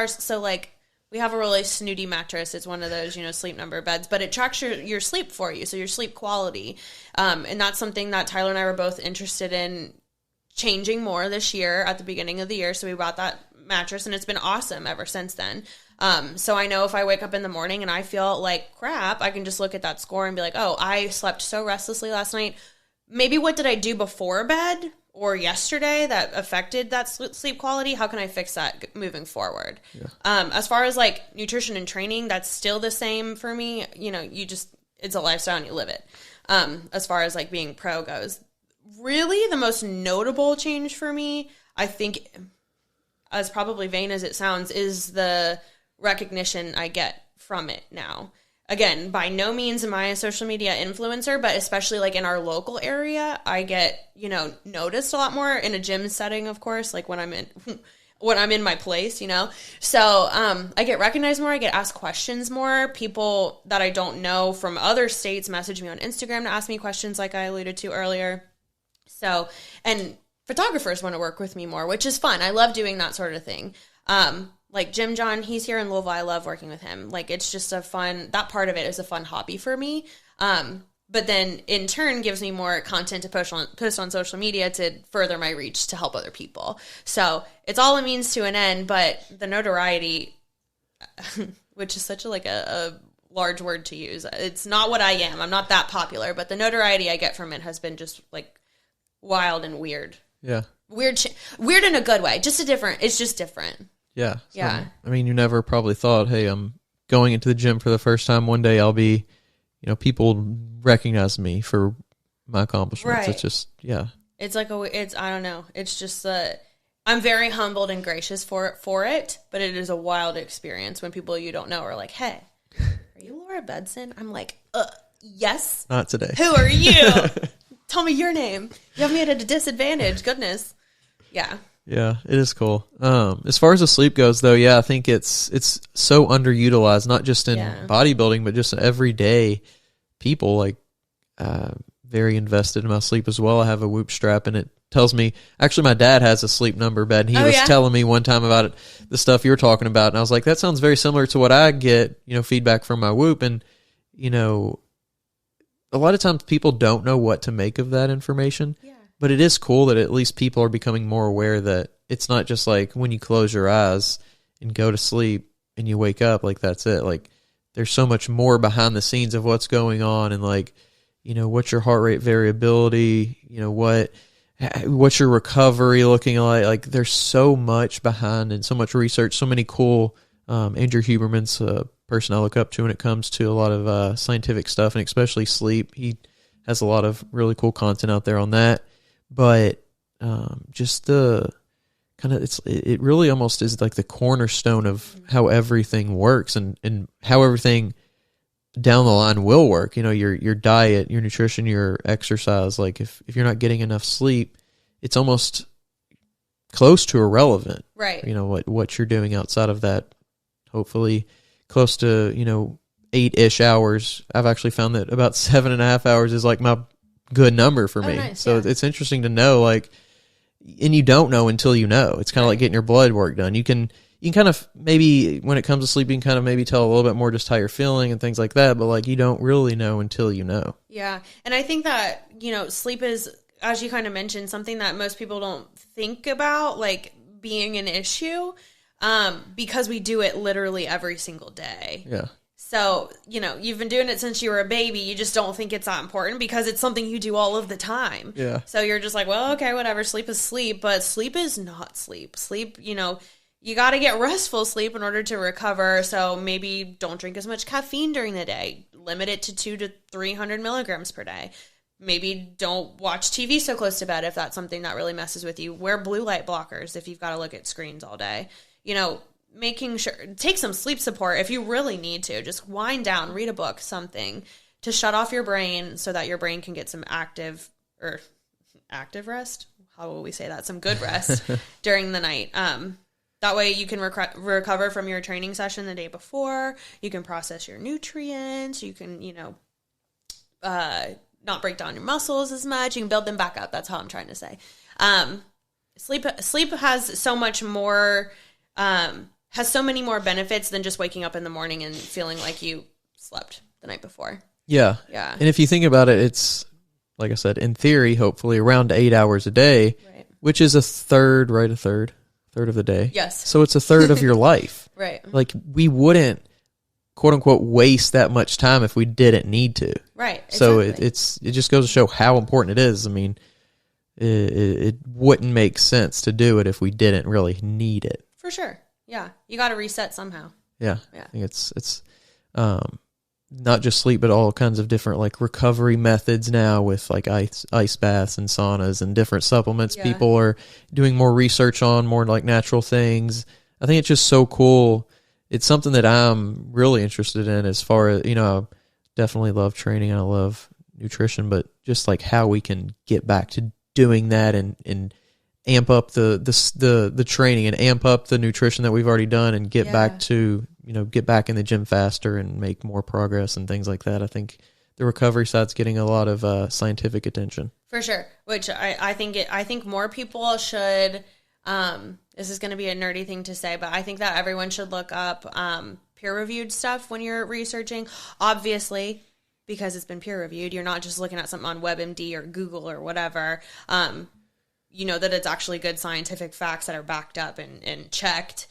we have a really snooty mattress. It's one of those, sleep number beds, but it tracks your sleep for you. So your sleep quality. And that's something that Tyler and I were both interested in changing more this year at the beginning of the year. So we bought that mattress, and it's been awesome ever since then. So I know if I wake up in the morning and I feel like crap, I can just look at that score and be like, oh, I slept so restlessly last night. Maybe what did I do before bed or yesterday that affected that sleep quality? How can I fix that moving forward? Yeah. As far as nutrition and training, that's still the same for me. It's a lifestyle and you live it. As far as being pro goes, really the most notable change for me, I think, as probably vain as it sounds, is the recognition I get from it now. Again, by no means am I a social media influencer, but especially in our local area, I get, noticed a lot more in a gym setting, of course, when I'm in my place, So I get recognized more. I get asked questions more. People that I don't know from other states message me on Instagram to ask me questions like I alluded to earlier. So, and photographers want to work with me more, which is fun. I love doing that sort of thing. Jim John, he's here in Louisville. I love working with him. It's just that part of it is a fun hobby for me. But then in turn gives me more content to post on social media to further my reach to help other people. So it's all a means to an end, but the notoriety, which is such a large word to use. It's not what I am. I'm not that popular, but the notoriety I get from it has been just wild and weird. Yeah. Weird in a good way. It's just different. Yeah. So, yeah. I mean, you never probably thought, hey, I'm going into the gym for the first time. One day I'll be, people recognize me for my accomplishments. Right. It's just, yeah. It's I don't know. It's just, I'm very humbled and gracious for it, but it is a wild experience when people you don't know are like, hey, are you Laura Bedson? I'm like, yes. Not today. Who are you? Tell me your name. You have me at a disadvantage. Goodness. Yeah. Yeah, it is cool. As far as the sleep goes, though, yeah, I think it's so underutilized, not just in bodybuilding, but just everyday people, very invested in my sleep as well. I have a Whoop strap, and it tells me, actually, my dad has a sleep number bed, and he was telling me one time about the stuff you were talking about, and I was like, that sounds very similar to what I get, feedback from my Whoop, and, a lot of times people don't know what to make of that information. Yeah. But it is cool that at least people are becoming more aware that it's not just when you close your eyes and go to sleep and you wake up, that's it. there's so much more behind the scenes of what's going on, and like, what's your heart rate variability, what's your recovery looking like? Like, there's so much behind and so much research, so many cool, Andrew Huberman's a person I look up to when it comes to a lot of scientific stuff, and especially sleep. He has a lot of really cool content out there on that. But just the kind of, it really almost is like the cornerstone of how everything works, and how everything down the line will work. Your diet, your nutrition, your exercise. Like, if you're not getting enough sleep, it's almost close to irrelevant. Right. What you're doing outside of that. Hopefully close to 8-ish hours. I've actually found that about 7.5 hours is like my good number for me. Nice, so it's interesting to know, like, and you don't know until you know. It's kind of like getting your blood work done. You can kind of, maybe when it comes to sleep, you can kind of maybe tell a little bit more just how you're feeling and things like that, but like, you don't really know until you know. Yeah. And I think that, sleep is, as you kind of mentioned, something that most people don't think about, like, being an issue, because we do it literally every single day. Yeah. So, you've been doing it since you were a baby. You just don't think it's that important because it's something you do all of the time. Yeah. So you're just like, well, okay, whatever. Sleep is sleep, but sleep is not sleep. Sleep, you got to get restful sleep in order to recover. So maybe don't drink as much caffeine during the day. Limit it to 200 to 300 milligrams per day. Maybe don't watch TV so close to bed if that's something that really messes with you. Wear blue light blockers if you've got to look at screens all day. Making sure, take some sleep support if you really need to. Just wind down, read a book, something to shut off your brain so that your brain can get some active rest. How will we say that? Some good rest during the night. That way you can recover from your training session the day before. You can process your nutrients. You can, not break down your muscles as much. You can build them back up. That's how I'm trying to say. Sleep has so much more, has so many more benefits than just waking up in the morning and feeling like you slept the night before. Yeah. Yeah. And if you think about it, it's, like I said, in theory, hopefully around 8 hours a day, right, which is a third of the day. Yes. So it's a third of your life. Right. Like, we wouldn't, quote unquote, waste that much time if we didn't need to. Right. So Exactly. it just goes to show how important it is. I mean, it wouldn't make sense to do it if we didn't really need it. For sure. Yeah. You got to reset somehow. Yeah. I think it's not just sleep, but all kinds of different like recovery methods now with like ice baths and saunas and different supplements. Yeah. People are doing more research on more like natural things. I think it's just so cool. It's something that I'm really interested in as far as, I definitely love training and I love nutrition, but just like how we can get back to doing that and amp up the training and amp up the nutrition that we've already done and get back to, get back in the gym faster and make more progress and things like that. I think the recovery side's getting a lot of scientific attention. For sure. Which I think more people should, this is going to be a nerdy thing to say, but I think that everyone should look up peer-reviewed stuff when you're researching. Obviously, because it's been peer-reviewed, you're not just looking at something on WebMD or Google or whatever. You know that it's actually good scientific facts that are backed up and checked.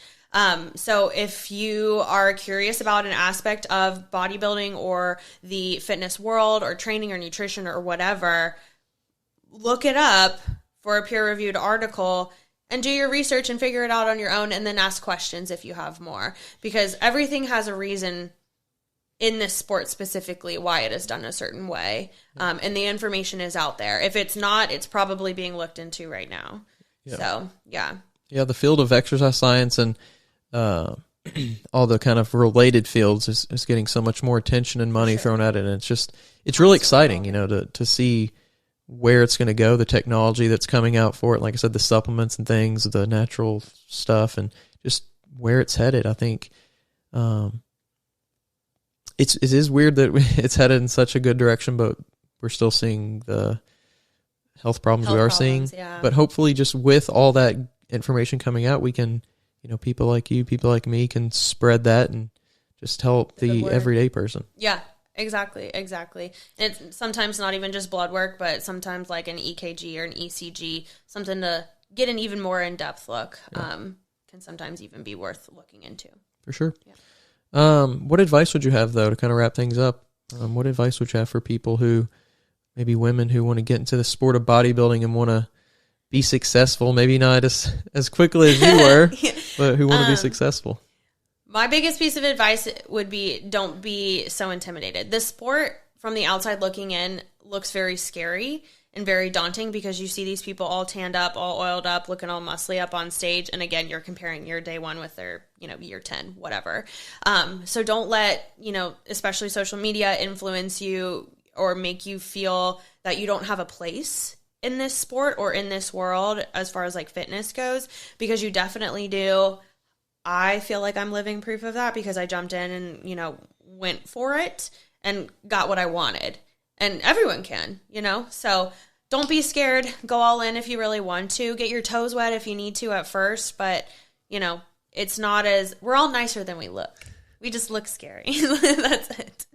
So if you are curious about an aspect of bodybuilding or the fitness world or training or nutrition or whatever, look it up for a peer-reviewed article and do your research and figure it out on your own, and then ask questions if you have more, because everything has a reason in this sport specifically why it is done a certain way. And the information is out there. If it's not, it's probably being looked into right now. Yeah. So, yeah. Yeah, the field of exercise science and all the kind of related fields is getting so much more attention and money thrown at it. And it's really exciting, to see where it's going to go, the technology that's coming out for it. Like I said, the supplements and things, the natural stuff, and just where it's headed. I think it is weird that it's headed in such a good direction, but we're still seeing the health problems we are seeing. Yeah. But hopefully just with all that information coming out, we can, people like you, people like me can spread that and just help the everyday person. Yeah. Exactly. It's sometimes not even just blood work, but sometimes like an EKG or an ECG, something to get an even more in-depth look, can sometimes even be worth looking into. For sure. What advice would you have, though, to kind of wrap things up? What advice would you have for people who, maybe women who want to get into the sport of bodybuilding and want to be successful, maybe not as quickly as you were, but who want to be successful? My biggest piece of advice would be, don't be so intimidated. This sport, from the outside looking in, looks very scary and very daunting because you see these people all tanned up, all oiled up, looking all muscly up on stage. And again, you're comparing your day one with their, year 10, whatever. So don't let, especially social media influence you or make you feel that you don't have a place in this sport or in this world as far as like fitness goes, because you definitely do. I feel like I'm living proof of that because I jumped in and, went for it and got what I wanted. And everyone can, so don't be scared. Go all in if you really want to. Get your toes wet if you need to at first, but it's not we're all nicer than we look. We just look scary. That's it.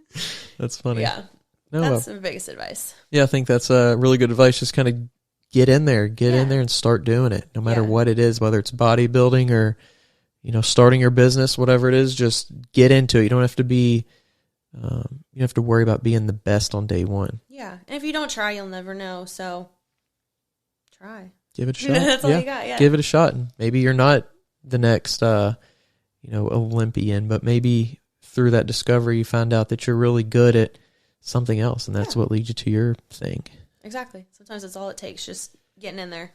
That's funny. Yeah. No, that's the biggest advice. Yeah, I think that's really good advice. Just kind of get in there and start doing it. No matter what it is, whether it's bodybuilding or, starting your business, whatever it is, just get into it. You don't have to be, you don't have to worry about being the best on day one. Yeah. And if you don't try, you'll never know. So try. Give it a shot. That's all you got. Yeah. Give it a shot. And maybe you're not the next, Olympian, but maybe through that discovery, you find out that you're really good at something else. And that's what leads you to your thing. Exactly. Sometimes that's all it takes, just getting in there.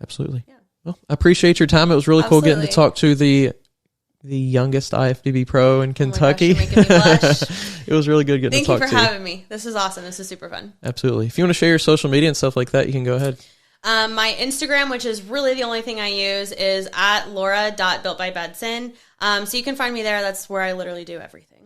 Absolutely. Yeah. Well, I appreciate your time. It was really cool getting to talk to the youngest IFBB Pro in Kentucky. Oh my gosh, you're making me blush. It was really good getting to talk to you. Thank you for having me. This is awesome. This is super fun. Absolutely. If you want to share your social media and stuff like that, you can go ahead. My Instagram, which is really the only thing I use, is at laura.builtbybedson. So you can find me there. That's where I literally do everything.